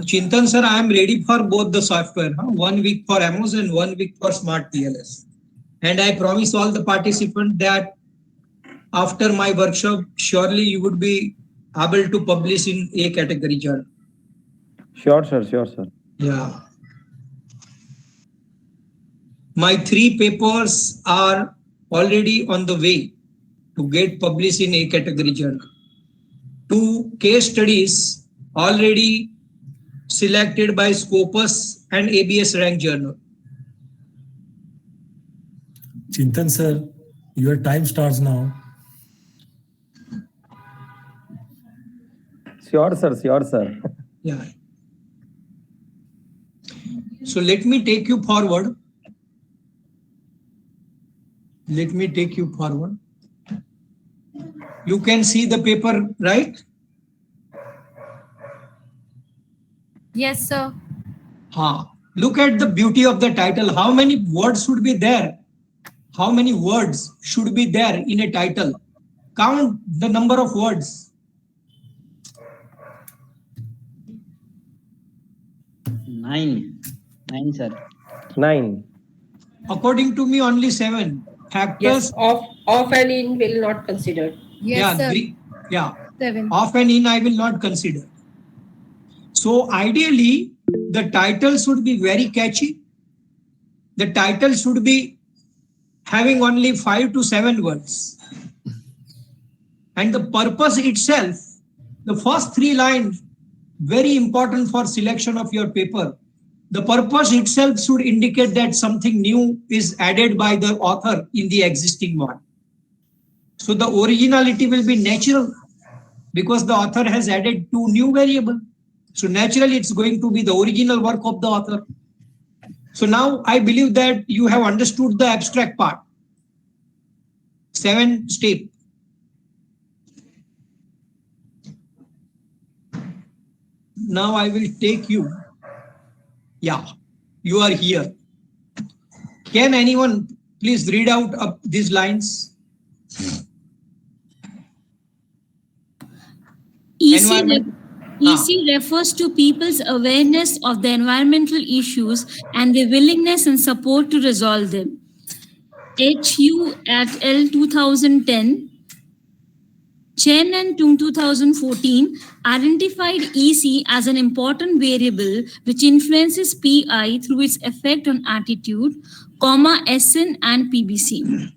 Speaker 1: Chintan sir, I am ready for both the software. 1 week for MOS and 1 week for smart PLS. And I promise all the participants that after my workshop, surely you would be able to publish in A category journal.
Speaker 11: Sure, sir.
Speaker 1: Yeah. My 3 papers are already on the way to get published in A category journal. 2 case studies already selected by Scopus and ABS rank journal.
Speaker 6: Chintan sir, your time starts now.
Speaker 11: Sure, sir.
Speaker 1: Yeah. So let me take you forward. You can see the paper, right?
Speaker 10: Yes, sir.
Speaker 1: Look at the beauty of the title. How many words should be there? How many words should be there in a title? Count the number of words.
Speaker 2: 9, sir.
Speaker 11: 9.
Speaker 1: According to me, only 7 factors.
Speaker 15: Yes, off and in will not consider.
Speaker 10: Yes, sir.
Speaker 1: Yeah.
Speaker 10: 7.
Speaker 1: Off and in I will not consider. So ideally, the title should be very catchy. The title should be having only 5 to 7 words. And the purpose itself, the first 3 lines, very important for selection of your paper. The purpose itself should indicate that something new is added by the author in the existing one. So the originality will be natural because the author has added 2 new variables. So naturally, it's going to be the original work of the author. So now I believe that you have understood the abstract part. 7 step. Now I will take you. Yeah, you are here. Can anyone please read out up these lines?
Speaker 16: EC refers to people's awareness of the environmental issues and their willingness and support to resolve them. HU at L 2010, Chen and Tung 2014 identified EC as an important variable which influences PI through its effect on attitude, SN and PBC.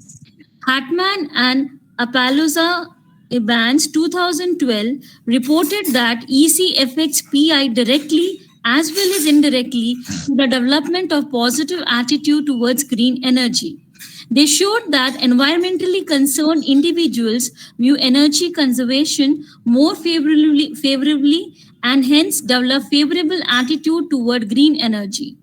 Speaker 16: Hartman and Apalooza Evans 2012 reported that EC affects PI directly as well as indirectly to the development of positive attitude towards green energy. They showed that environmentally concerned individuals view energy conservation more favorably and hence develop favorable attitude toward green energy.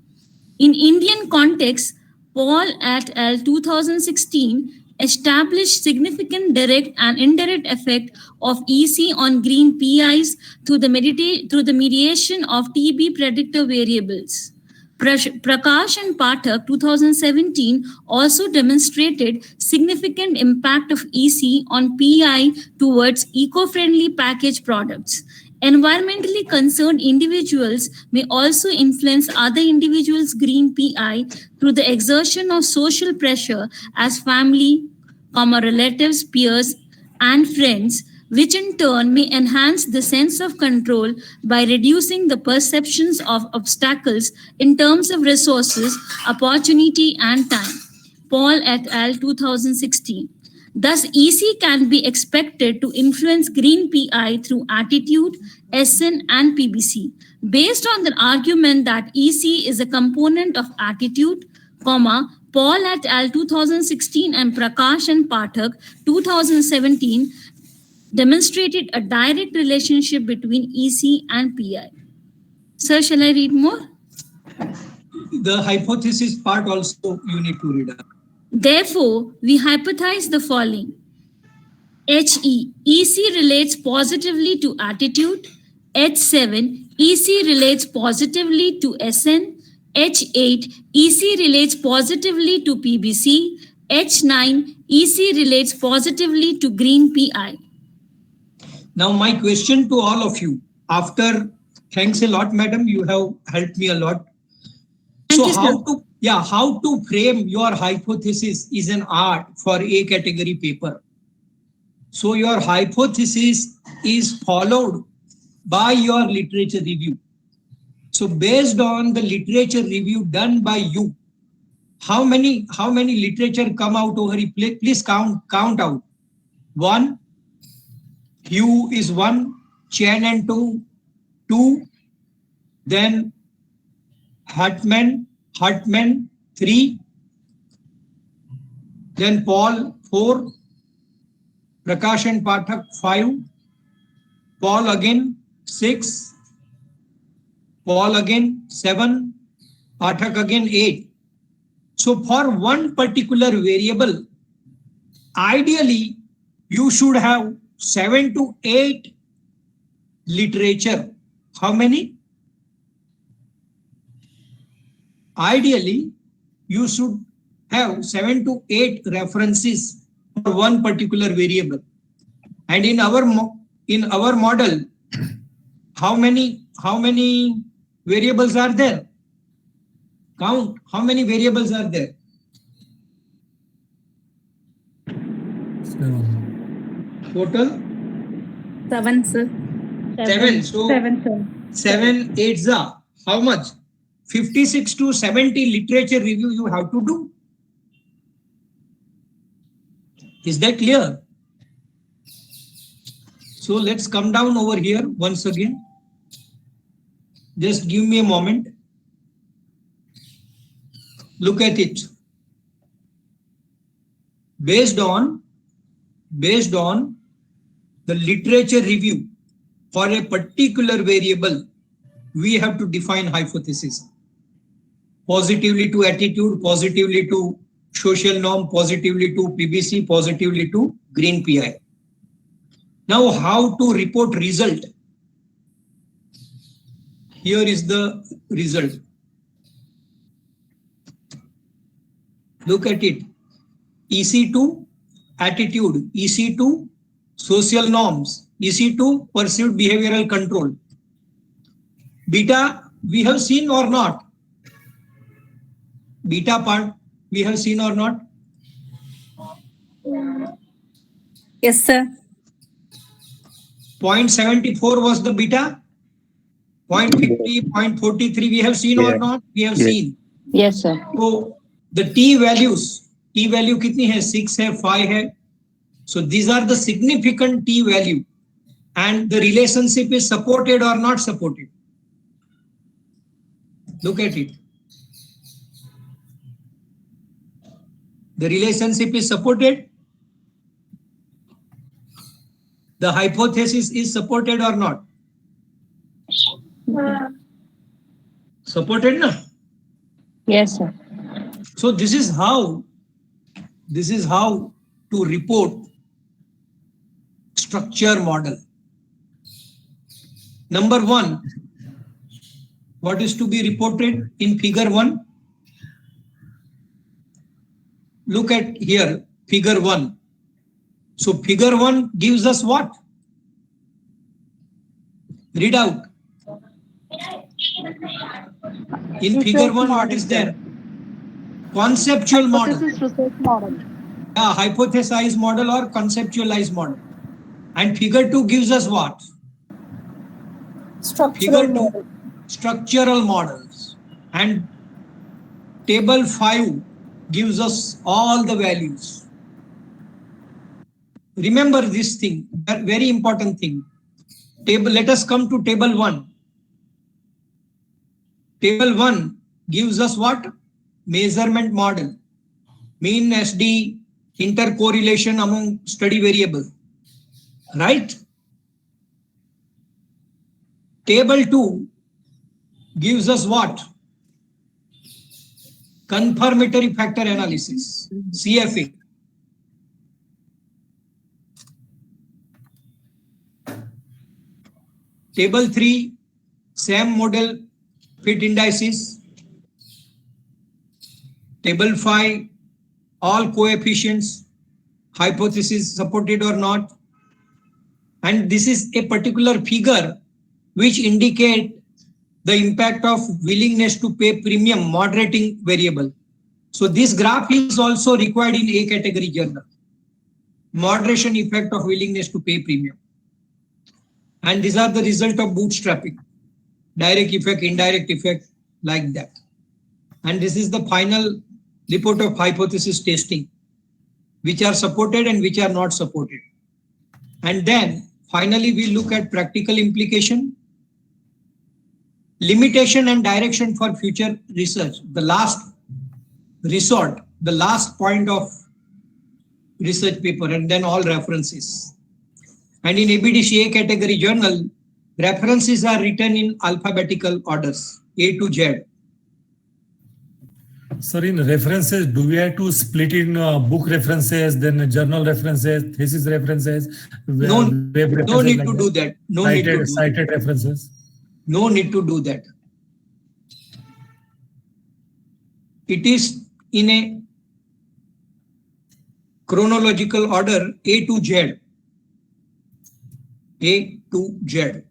Speaker 16: In Indian context, Paul et al. 2016 established significant direct and indirect effect of EC on green PIs through the mediation of TB predictor variables. Prakash and Pathak 2017 also demonstrated significant impact of EC on PI towards eco-friendly packaged products. Environmentally concerned individuals may also influence other individuals' green PI through the exertion of social pressure as family, relatives, peers, and friends, which in turn may enhance the sense of control by reducing the perceptions of obstacles in terms of resources, opportunity, and time. Paul et al. 2016. Thus, EC can be expected to influence green PI through attitude, SN, and PBC. Based on the argument that EC is a component of attitude, Paul et al. 2016 and Prakash and Pathak 2017 demonstrated a direct relationship between EC and PI. Sir, shall I read more?
Speaker 1: The hypothesis part also you need to read out.
Speaker 16: Therefore, we hypothesize the following. HE, EC relates positively to attitude. H7, EC relates positively to SN. H8, EC relates positively to PBC. H9, EC relates positively to green PI.
Speaker 1: Now, my question to all of you, thanks a lot, madam, you have helped me a lot. How to frame your hypothesis is an art for A category paper. So your hypothesis is followed by your literature review. So based on the literature review done by you, how many literature come out over here? Please count out. 1, Hugh is 1, Chen and 2, then Hartman 3, then Paul 4, Prakash and Pathak 5, Paul again 6, Paul again 7, Pathak again 8. So for one particular variable, ideally you should have 7 to 8 literature. How many? Ideally, you should have 7 to 8 references for one particular variable. And in our model, how many variables are there? Count. How many variables are there?
Speaker 6: 7.
Speaker 1: Total?
Speaker 16: 7, sir.
Speaker 1: 7. So
Speaker 12: 7, sir.
Speaker 1: 7, 8, how much? 56 to 70 literature review you have to do. Is that clear? So let's come down over here once again. Just give me a moment. Look at it. Based on the literature review for a particular variable, we have to define hypothesis. Positively to attitude, positively to social norm positively to PBC, positively to green PI. Now, how to report result? Here is the result. Look at it. EC2, attitude. EC2, social norms. EC2, perceived behavioral control. Beta, we have seen or not? Beta part, we have seen or not?
Speaker 9: Yes, sir.
Speaker 1: 0.74 was the beta. 0.50, 0.43, we have seen or not? We have seen.
Speaker 12: Yes, sir.
Speaker 1: So the T values, T value kitni hai? 6 hai, 5 hai. So these are the significant T value, and the relationship is supported or not supported. Look at it. The relationship is supported. The hypothesis is supported or not? Supported, na?
Speaker 12: Yes, sir.
Speaker 1: So this is how to report structure model. Number 1, what is to be reported in figure 1? Look at here, figure 1. So figure 1 gives us what? Read out. In figure 1, what is there? Conceptual model. Yeah, hypothesized model or conceptualized model. And figure 2 gives us what?
Speaker 7: Structural model.
Speaker 1: Structural models. And table 5 gives us all the values. Remember this thing, that very important thing. Let us come to table 1. Table 1 gives us what? Measurement model. Mean SD, intercorrelation among study variable. Right? Table 2 gives us what? Confirmatory factor analysis, CFA. Table 3, SAM model fit indices. Table 5, all coefficients, hypothesis supported or not. And this is a particular figure which indicate the impact of willingness to pay premium moderating variable. So this graph is also required in A category journal. Moderation effect of willingness to pay premium. And these are the result of bootstrapping. Direct effect, indirect effect, like that. And this is the final report of hypothesis testing, which are supported and which are not supported. And then finally we look at practical implication, limitation and direction for future research. The last resort, the last point of research paper, and then all references. And in ABDC A category journal, references are written in alphabetical orders, A to Z.
Speaker 6: Sir, in references, do we have to split in book references, then journal references, thesis references?
Speaker 1: No need to do that. No need to do
Speaker 6: cited references.
Speaker 1: No need to do that. It is in a chronological order, A to Z. A to Z.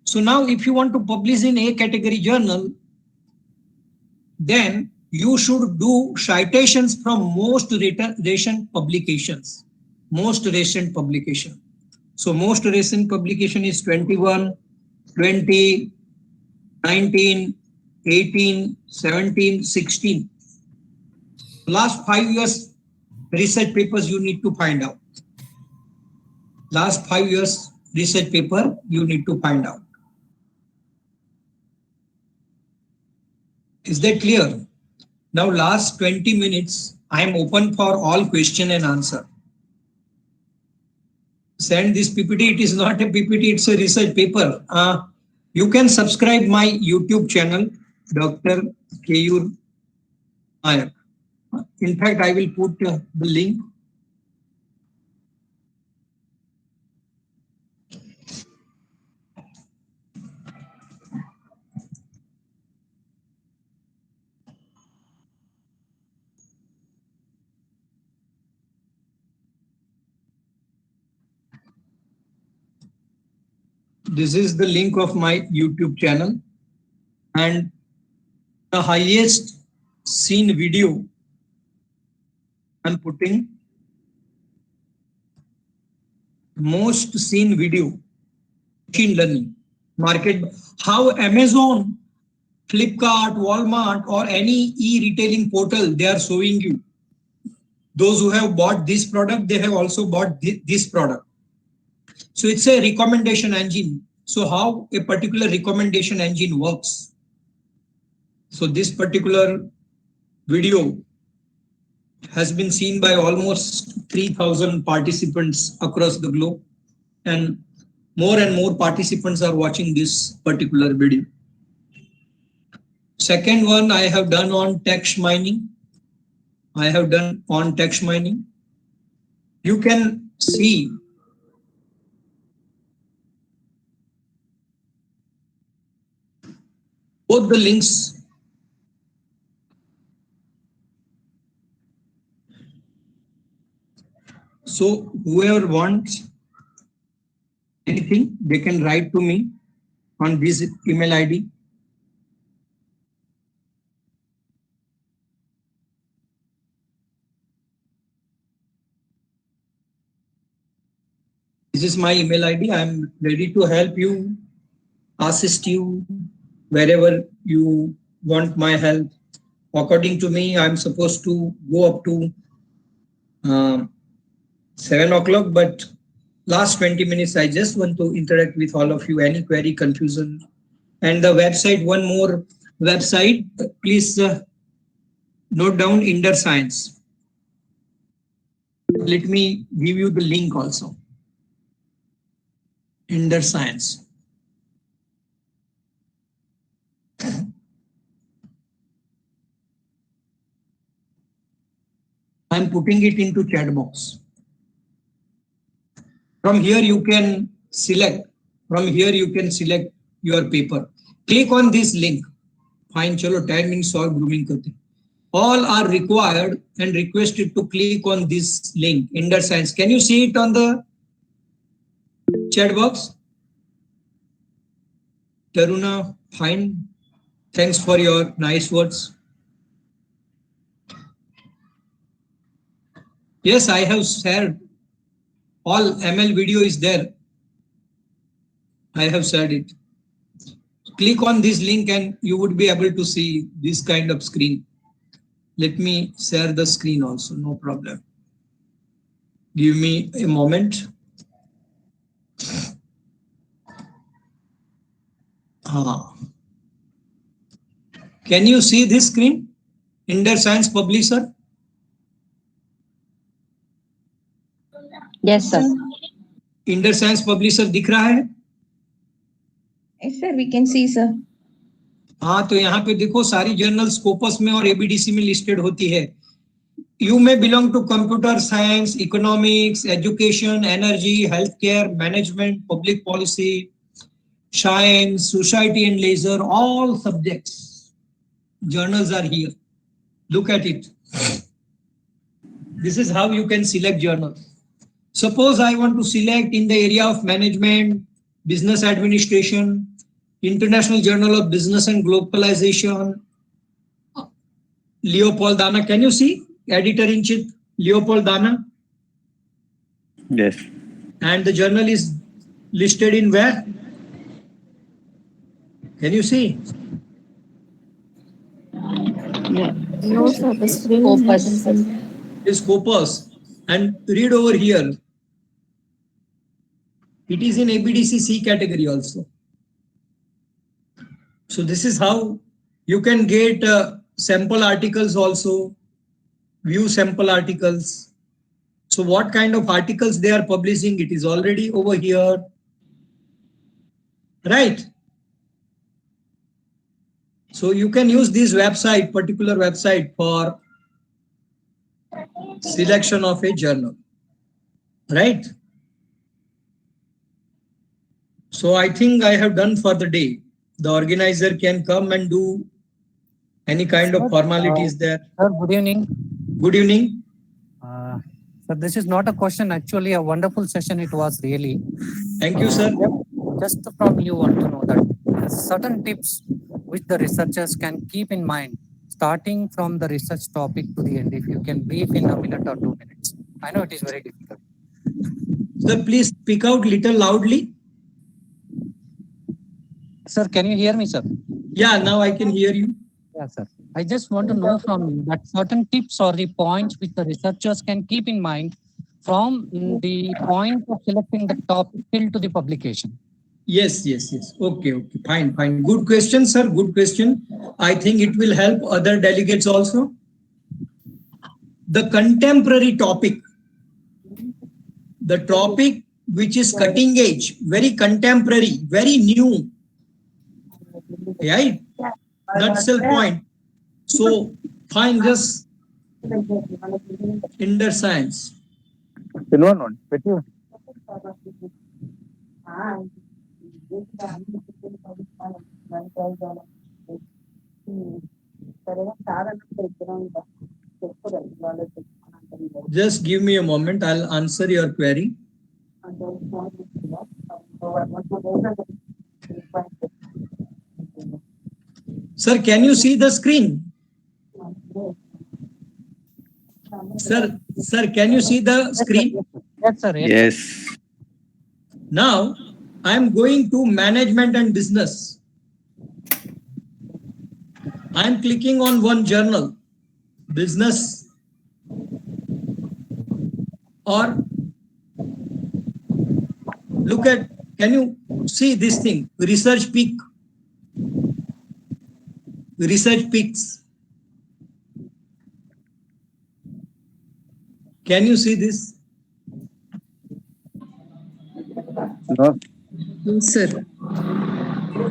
Speaker 1: So now if you want to publish in A category journal, then you should do citations from most recent publications. Most recent publication. So most recent publication is 21, 20, 19, 18, 17, 16. Last 5 years research papers you need to find out. Last 5 years research paper you need to find out. Is that clear? Now last 20 minutes I am open for all question and answer. Send this PPT. It is not a PPT, it's a research paper. You can subscribe my YouTube channel, Dr. Keyur Nayak. In fact, I will put the link. This is the link of my YouTube channel, and the highest seen video I'm putting, most seen video, machine learning, market, how Amazon, Flipkart, Walmart, or any e-retailing portal, they are showing you. Those who have bought this product, they have also bought this product. So it's a recommendation engine. So how a particular recommendation engine works. So this particular video has been seen by almost 3,000 participants across the globe, and more participants are watching this particular video. Second one I have done on text mining. You can see both the links. So whoever wants anything, they can write to me on this email ID. This is my email ID. I am ready to help you, assist you wherever you want my help. According to me, I'm supposed to go up to 7 o'clock, but last 20 minutes, I just want to interact with all of you. Any query, confusion, and the website, one more website, please note down Inder Science. Let me give you the link also. Inder Science. I'm putting it into chat box. From here you can select. Your paper. Click on this link. Fine, chalo 10 minutes or grooming karte. All are required and requested to click on this link, Inder Science. Can you see it on the chat box? Taruna, fine. Thanks for your nice words. Yes, I have shared. All ML video is there. I have shared it. Click on this link and you would be able to see this kind of screen. Let me share the screen also, no problem. Give me a moment. Can you see this screen? Inder Science Publisher?
Speaker 12: Yes, sir.
Speaker 1: Inder Science Publisher दिख रहा है?
Speaker 12: Yes, sir. We can see, sir.
Speaker 1: हाँ, तो यहाँ पे देखो सारी journal Scopus में और एबीडीसी में लिस्टेड होती है. You may belong to computer science, economics, education, energy, healthcare, management, public policy, science, society and leisure, all subjects. Journals are here. Look at it. This is how you can select journals. Suppose I want to select in the area of management, business administration, International Journal of Business and Globalization, Leopold Dana. Can you see? Editor-in-Chief, Leopold Dana.
Speaker 4: Yes.
Speaker 1: And the journal is listed in where? Can you see?
Speaker 12: No, sir. The screen
Speaker 1: Is Scopus. And read over here. It is in ABDC C category also. So this is how you can get sample articles also, view sample articles. So what kind of articles they are publishing, it is already over here, right? So you can use this website, particular website, for selection of a journal, right? So I think I have done for the day. The organizer can come and do any kind of formalities there.
Speaker 17: Sir, good evening.
Speaker 1: Good evening.
Speaker 17: Sir, this is not a question, actually a wonderful session it was really.
Speaker 1: Thank you, sir.
Speaker 17: Just from you want to know that certain tips which the researchers can keep in mind, starting from the research topic to the end, if you can brief in a minute or 2 minutes. I know it is very difficult.
Speaker 1: Sir, please speak out little loudly.
Speaker 17: Sir, can you hear me, sir?
Speaker 1: Yeah, now I can hear you.
Speaker 17: Yeah, sir. I just want to know from you that certain tips or the points which the researchers can keep in mind from the point of selecting the topic till to the publication.
Speaker 1: Yes. Okay. Fine. Good question, sir. Good question. I think it will help other delegates also. The contemporary topic, the topic which is cutting edge, very contemporary, very new. Right? That's the point. So, fine, just Inder science. Just give me a moment. I'll answer your query. Sir, can you see the screen? Sir, can you see the screen?
Speaker 17: Yes, sir.
Speaker 4: Yes.
Speaker 1: Now, I am going to management and business. I am clicking on one journal, business, or look at, can you see this thing? Research peak. Research peaks. Can you see this?
Speaker 4: No.
Speaker 12: Sir.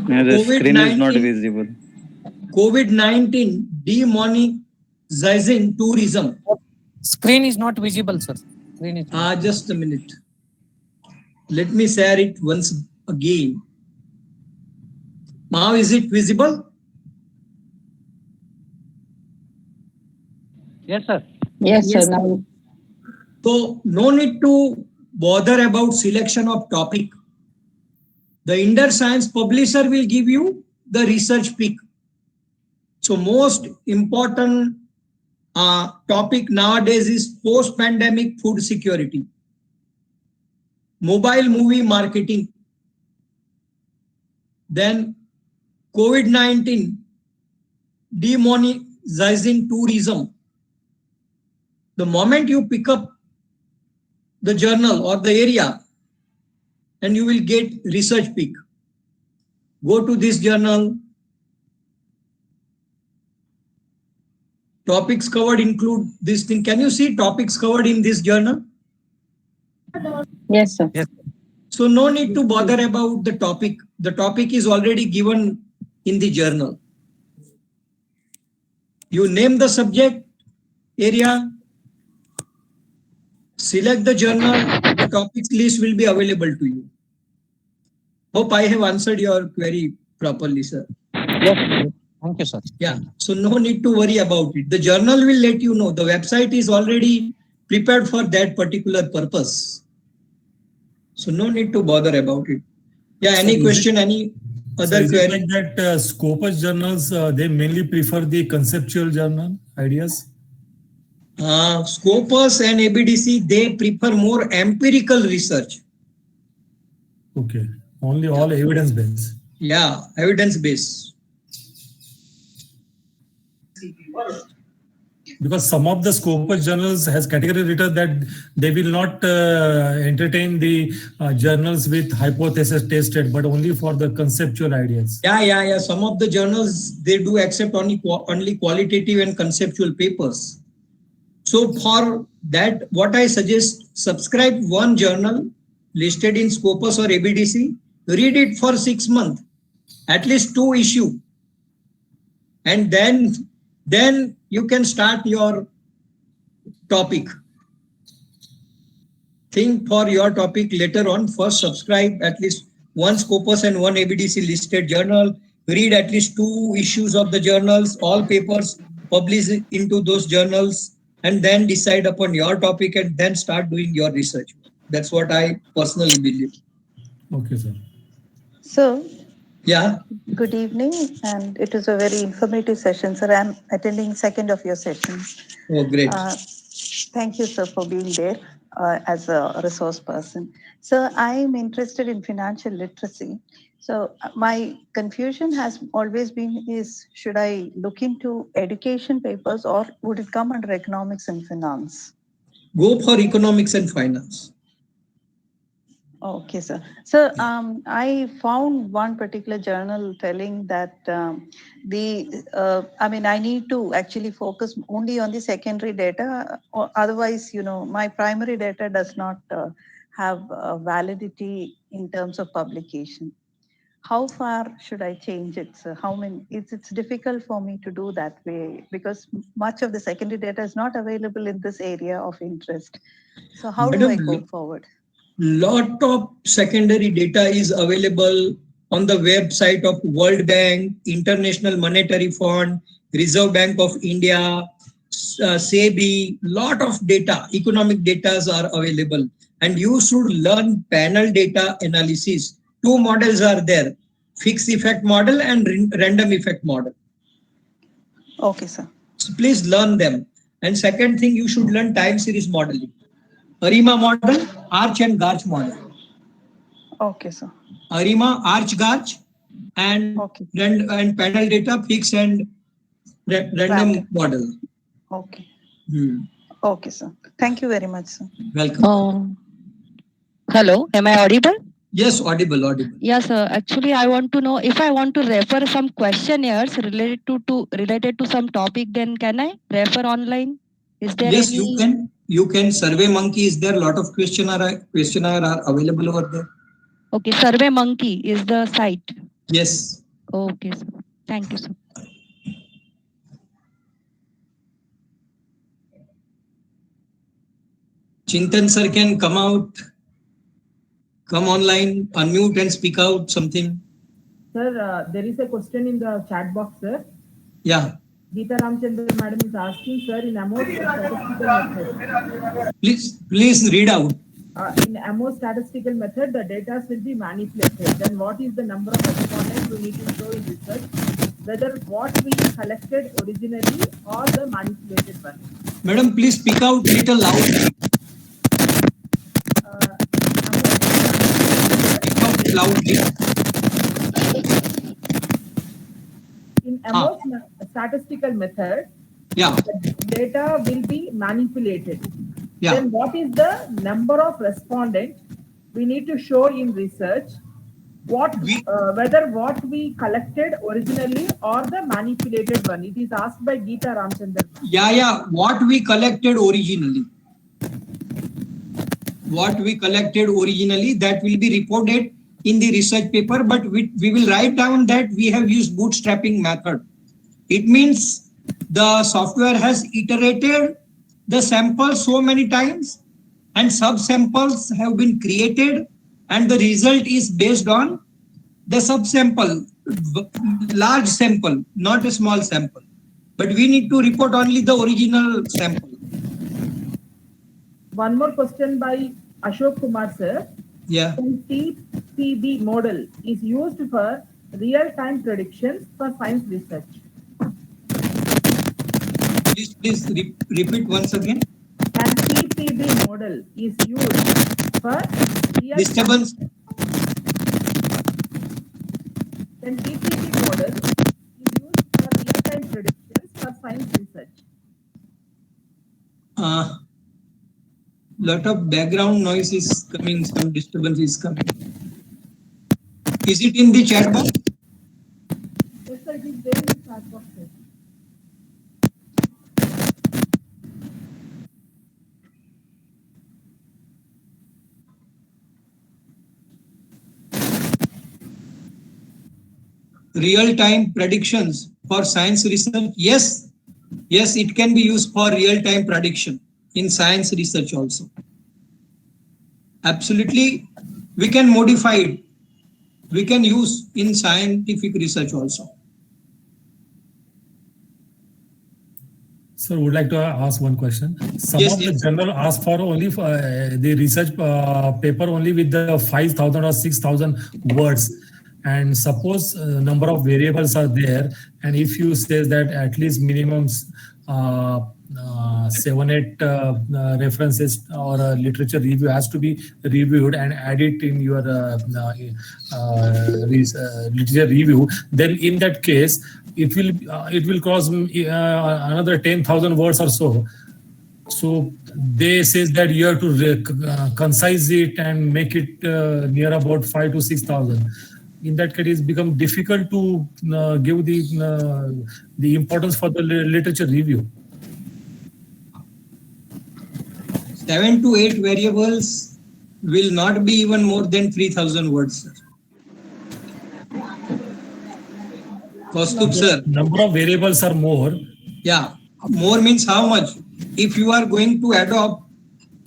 Speaker 4: Yeah, the screen is not visible.
Speaker 1: COVID-19 demonetizing tourism.
Speaker 17: Screen is not visible, sir.
Speaker 1: Just a minute. Let me share it once again. Now is it visible?
Speaker 17: Yes, sir.
Speaker 12: Yes, sir. Now.
Speaker 1: So no need to bother about selection of topic. The Inder Science publisher will give you the research pick. So most important topic nowadays is post-pandemic food security, mobile movie marketing, then COVID-19 demonetizing tourism. The moment you pick up the journal or the area, and you will get research pick. Go to this journal. Topics covered include this thing. Can you see topics covered in this journal?
Speaker 12: Yes, sir.
Speaker 17: Yes.
Speaker 1: So no need to bother about the topic. The topic is already given in the journal. You name the subject area, select the journal, the topics list will be available to you. Hope I have answered your query properly, sir.
Speaker 17: Yes. Thank you, sir.
Speaker 1: Yeah, so no need to worry about it. The journal will let you know. The website is already prepared for that particular purpose. So no need to bother about it. Yeah, any question, any other query?
Speaker 6: Like that Scopus journals, they mainly prefer the conceptual journal ideas?
Speaker 1: Scopus and ABDC, they prefer more empirical research.
Speaker 6: Okay, only all evidence based.
Speaker 1: Yeah, evidence based.
Speaker 6: Because some of the Scopus journals has category written that they will not entertain the journals with hypothesis tested, but only for the conceptual ideas.
Speaker 1: Yeah. Some of the journals, they do accept only qualitative and conceptual papers. So for that, what I suggest, subscribe one journal listed in Scopus or ABDC, read it for 6 months, at least 2 issues. And then you can start your topic. Think for your topic later on. First, subscribe at least one Scopus and one ABDC listed journal. Read at least 2 issues of the journals, all papers published into those journals, and then decide upon your topic and then start doing your research. That's what I personally believe.
Speaker 6: Okay, sir.
Speaker 18: So,
Speaker 1: yeah.
Speaker 18: Good evening, and it was a very informative session, sir. I'm attending second of your session.
Speaker 1: Oh, great.
Speaker 18: Thank you, sir, for being there as a resource person. Sir, I'm interested in financial literacy. So my confusion has always been is, should I look into education papers or would it come under economics and finance?
Speaker 1: Go for economics and finance.
Speaker 18: Okay, sir. So I found one particular journal telling that I need to actually focus only on the secondary data, or otherwise, my primary data does not have validity in terms of publication. How far should I change it, sir? How many? It's difficult for me to do that way because much of the secondary data is not available in this area of interest. So how do I go forward?
Speaker 1: Lot of secondary data is available on the website of World Bank, International Monetary Fund, Reserve Bank of India, SEBI. Lot of data, economic data are available, and you should learn panel data analysis. 2 models are there: fixed effect model and random effect model.
Speaker 18: Okay, sir.
Speaker 1: So please learn them. And second thing, you should learn time series modeling. ARIMA model, Arch and Garch model.
Speaker 18: Okay, sir.
Speaker 1: ARIMA, Arch, Garch, and panel data, fixed and random model.
Speaker 18: Okay. Okay, sir. Thank you very much, sir.
Speaker 1: Welcome.
Speaker 19: Hello, am I audible?
Speaker 1: Yes, audible.
Speaker 19: Yes, sir. Actually, I want to know if I want to refer some questionnaires related to some topic, then can I refer online? Is there
Speaker 1: yes,
Speaker 19: any...
Speaker 1: You can. SurveyMonkey is there. A lot of questionnaire are available over there.
Speaker 19: Okay, SurveyMonkey is the site.
Speaker 1: Yes.
Speaker 19: Okay, sir. Thank you, sir.
Speaker 1: Chintan sir can come online, unmute and speak out something.
Speaker 20: Sir, there is a question in the chat box, sir.
Speaker 1: Yeah.
Speaker 20: Geeta Ramchandra madam is asking, sir, in Amos statistical method.
Speaker 1: Please read out.
Speaker 20: In Amos statistical method, the data will be manipulated. Then what is the number of respondents we need to show in research? Whether what we collected originally or the manipulated one.
Speaker 1: Madam, please speak out little loud. Speak out loudly.
Speaker 20: In Amos statistical method, the data will be manipulated.
Speaker 1: Yeah.
Speaker 20: Then what is the number of respondents we need to show in research? Whether what we collected originally or the manipulated one. It is asked by Geeta Ramchandra.
Speaker 1: Yeah. What we collected originally. That will be reported in the research paper, but we will write down that we have used bootstrapping method. It means the software has iterated the sample so many times and subsamples have been created and the result is based on the subsample, large sample, not a small sample. But we need to report only the original sample.
Speaker 20: One more question by Ashok Kumar sir.
Speaker 1: Yeah.
Speaker 20: TPB model is used for real-time predictions for science research.
Speaker 1: Please repeat once again.
Speaker 20: An TPB model is used for
Speaker 1: disturbance.
Speaker 20: An TPB model is used for real-time predictions for science research.
Speaker 1: Lot of background noise is coming, some disturbance is coming. Is it in the chat box?
Speaker 20: Yes, sir, it is there in the chat box. Sir.
Speaker 1: Real-time predictions for science research. Yes, it can be used for real-time prediction. in science research also. Absolutely, we can modify it. We can use in scientific research also.
Speaker 6: Sir, would like to ask one question. Some
Speaker 1: Yes,
Speaker 6: of the
Speaker 1: yes.
Speaker 6: journal ask for only the research paper only with the 5,000 or 6,000 words. And suppose number of variables are there, and if you say that at least minimum 7-8 references or literature review has to be reviewed and added in your literature review, then in that case it will cost another 10,000 words or so. So they says that you have to concise it and make it near about 5,000 to 6,000. In that case, it becomes difficult to give the importance for the literature review.
Speaker 1: 7 to 8 variables will not be even more than 3,000 words, sir. Kaustubh, sir.
Speaker 6: Number of variables are more.
Speaker 1: Yeah, more means how much? If you are going to adopt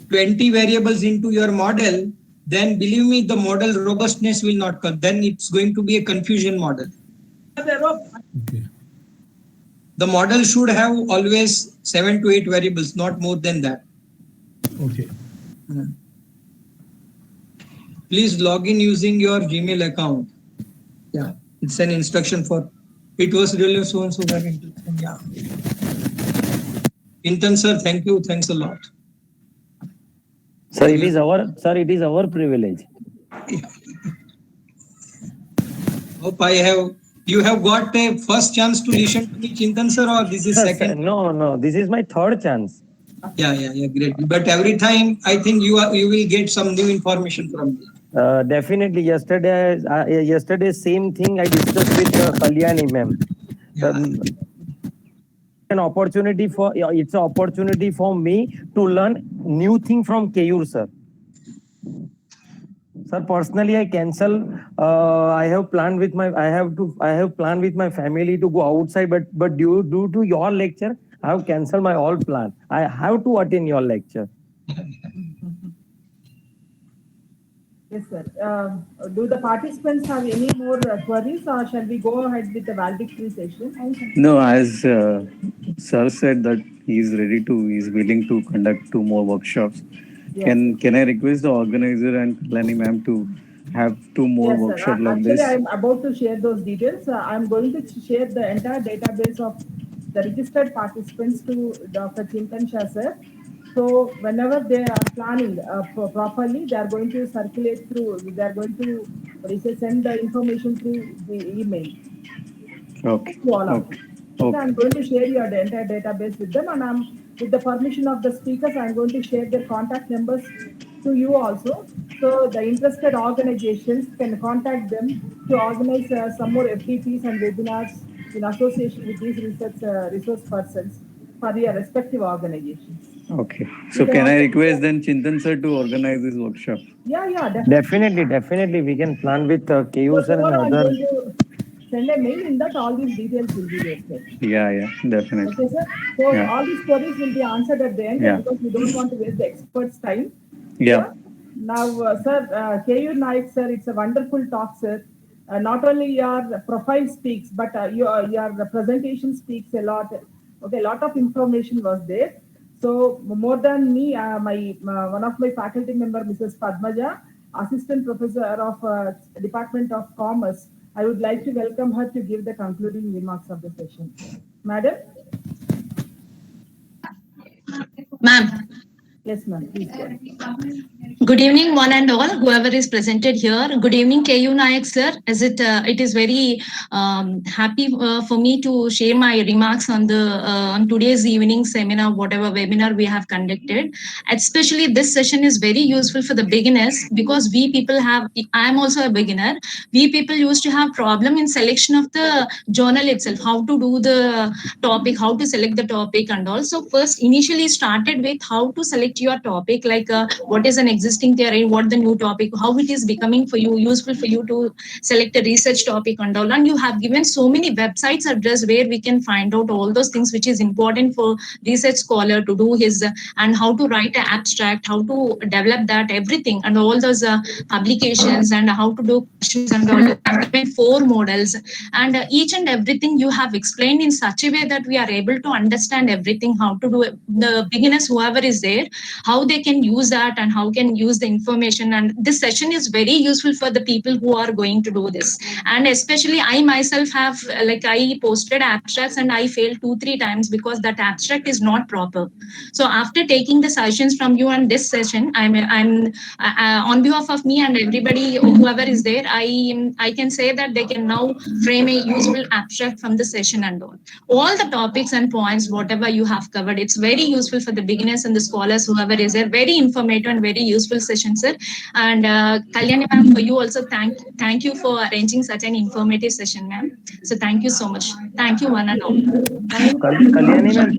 Speaker 1: 20 variables into your model, then believe me, the model robustness will not come. Then it's going to be a confusion model.
Speaker 6: Okay.
Speaker 1: The model should have always 7 to 8 variables, not more than that.
Speaker 6: Okay.
Speaker 1: Please log in using your Gmail account. Yeah, it's an instruction for, it was really so and so. Yeah. Intern sir, thank you. Thanks a lot.
Speaker 11: Sir, it is our privilege.
Speaker 1: Hope you have got a first chance to listen to me, Chintan sir, or this is second?
Speaker 11: No, this is my third chance.
Speaker 1: Yeah, great. But every time I think you will get some new information from me.
Speaker 11: Definitely. Yesterday, same thing I discussed with Kalyani ma'am. It's an opportunity for me to learn new thing from Keyur sir. Sir, personally, I cancel. I have planned with my family to go outside, but due to your lecture, I have cancelled my all plan. I have to attend your lecture.
Speaker 20: Yes, sir. Do the participants have any more queries, or shall we go ahead with the valedictory session?
Speaker 4: No, as sir said that he's willing to conduct 2 more workshops.
Speaker 20: Yes.
Speaker 4: Can I request the organizer and Kalyani ma'am to have 2 more
Speaker 20: Yes,
Speaker 4: workshops
Speaker 20: sir.
Speaker 4: like this?
Speaker 20: Actually, I'm about to share those details. I'm going to share the entire database of the registered participants to Dr. Chintan Shah sir. So whenever they are planning properly, they are going to circulate through, they are going to send the information through the email.
Speaker 4: Okay.
Speaker 20: To all of
Speaker 4: Okay.
Speaker 20: you.
Speaker 4: Okay.
Speaker 20: I'm going to share your entire database with them, and with the permission of the speakers, I'm going to share their contact numbers to you also. So the interested organizations can contact them to organize some more FTPs and webinars in association with these resource persons for their respective organizations.
Speaker 4: Okay. So can I request then Chintan sir to organize this workshop?
Speaker 20: Yeah,
Speaker 11: Definitely, we can plan with Keyur sir and
Speaker 20: I'm
Speaker 11: other.
Speaker 20: going to send a mail in that all these details will be there, sir.
Speaker 4: Yeah, definitely.
Speaker 20: Okay, sir. So
Speaker 4: Yeah.
Speaker 20: all these queries will be answered at the end,
Speaker 4: Yeah.
Speaker 20: because we don't want to waste the experts' time.
Speaker 4: Yeah.
Speaker 20: Now, sir, Keyur Naik, sir, it's a wonderful talk, sir. Not only your profile speaks, but your presentation speaks a lot. Okay, a lot of information was there. So more than me, one of my faculty member, Mrs. Padmaja, Assistant Professor of Department of Commerce, I would like to welcome her to give the concluding remarks of the session. Madam?
Speaker 21: Ma'am.
Speaker 20: Yes, ma'am. Please go ahead.
Speaker 21: Good evening, one and all, whoever is presented here. Good evening, Keyur Naik, sir. It is very happy for me to share my remarks on on today's evening seminar, whatever webinar we have conducted. Especially this session is very useful for the beginners, because we people I am also a beginner. We people used to have problem in selection of the journal itself, how to do the topic, how to select the topic and all. So first initially started with how to select your topic, like what is an existing theory, what the new topic, how it is becoming for you, useful for you to select a research topic and all. And you have given so many websites address where we can find out all those things which is important for research scholar to do his, and how to write an abstract, how to develop that, everything, and all those publications, and how to do questions and all. You have given 4 models, and each and everything you have explained in such a way that we are able to understand everything, how to do it. The beginners, whoever is there, how they can use that and how can use the information. And this session is very useful for the people who are going to do this. And especially I myself have, like, I posted abstracts and I failed 2-3 times because that abstract is not proper. So after taking the suggestions from you and this session, I'm on behalf of me and everybody, whoever is there, I can say that they can now frame a useful abstract from the session and all the topics and points, whatever you have covered. It's very useful for the beginners and the scholars, whoever is there. Very informative and very useful session, sir. And Kalyani ma'am, for you also, thank you for arranging such an informative session, ma'am. So thank you so much. Thank you, one and all.
Speaker 11: Kalyani ma'am,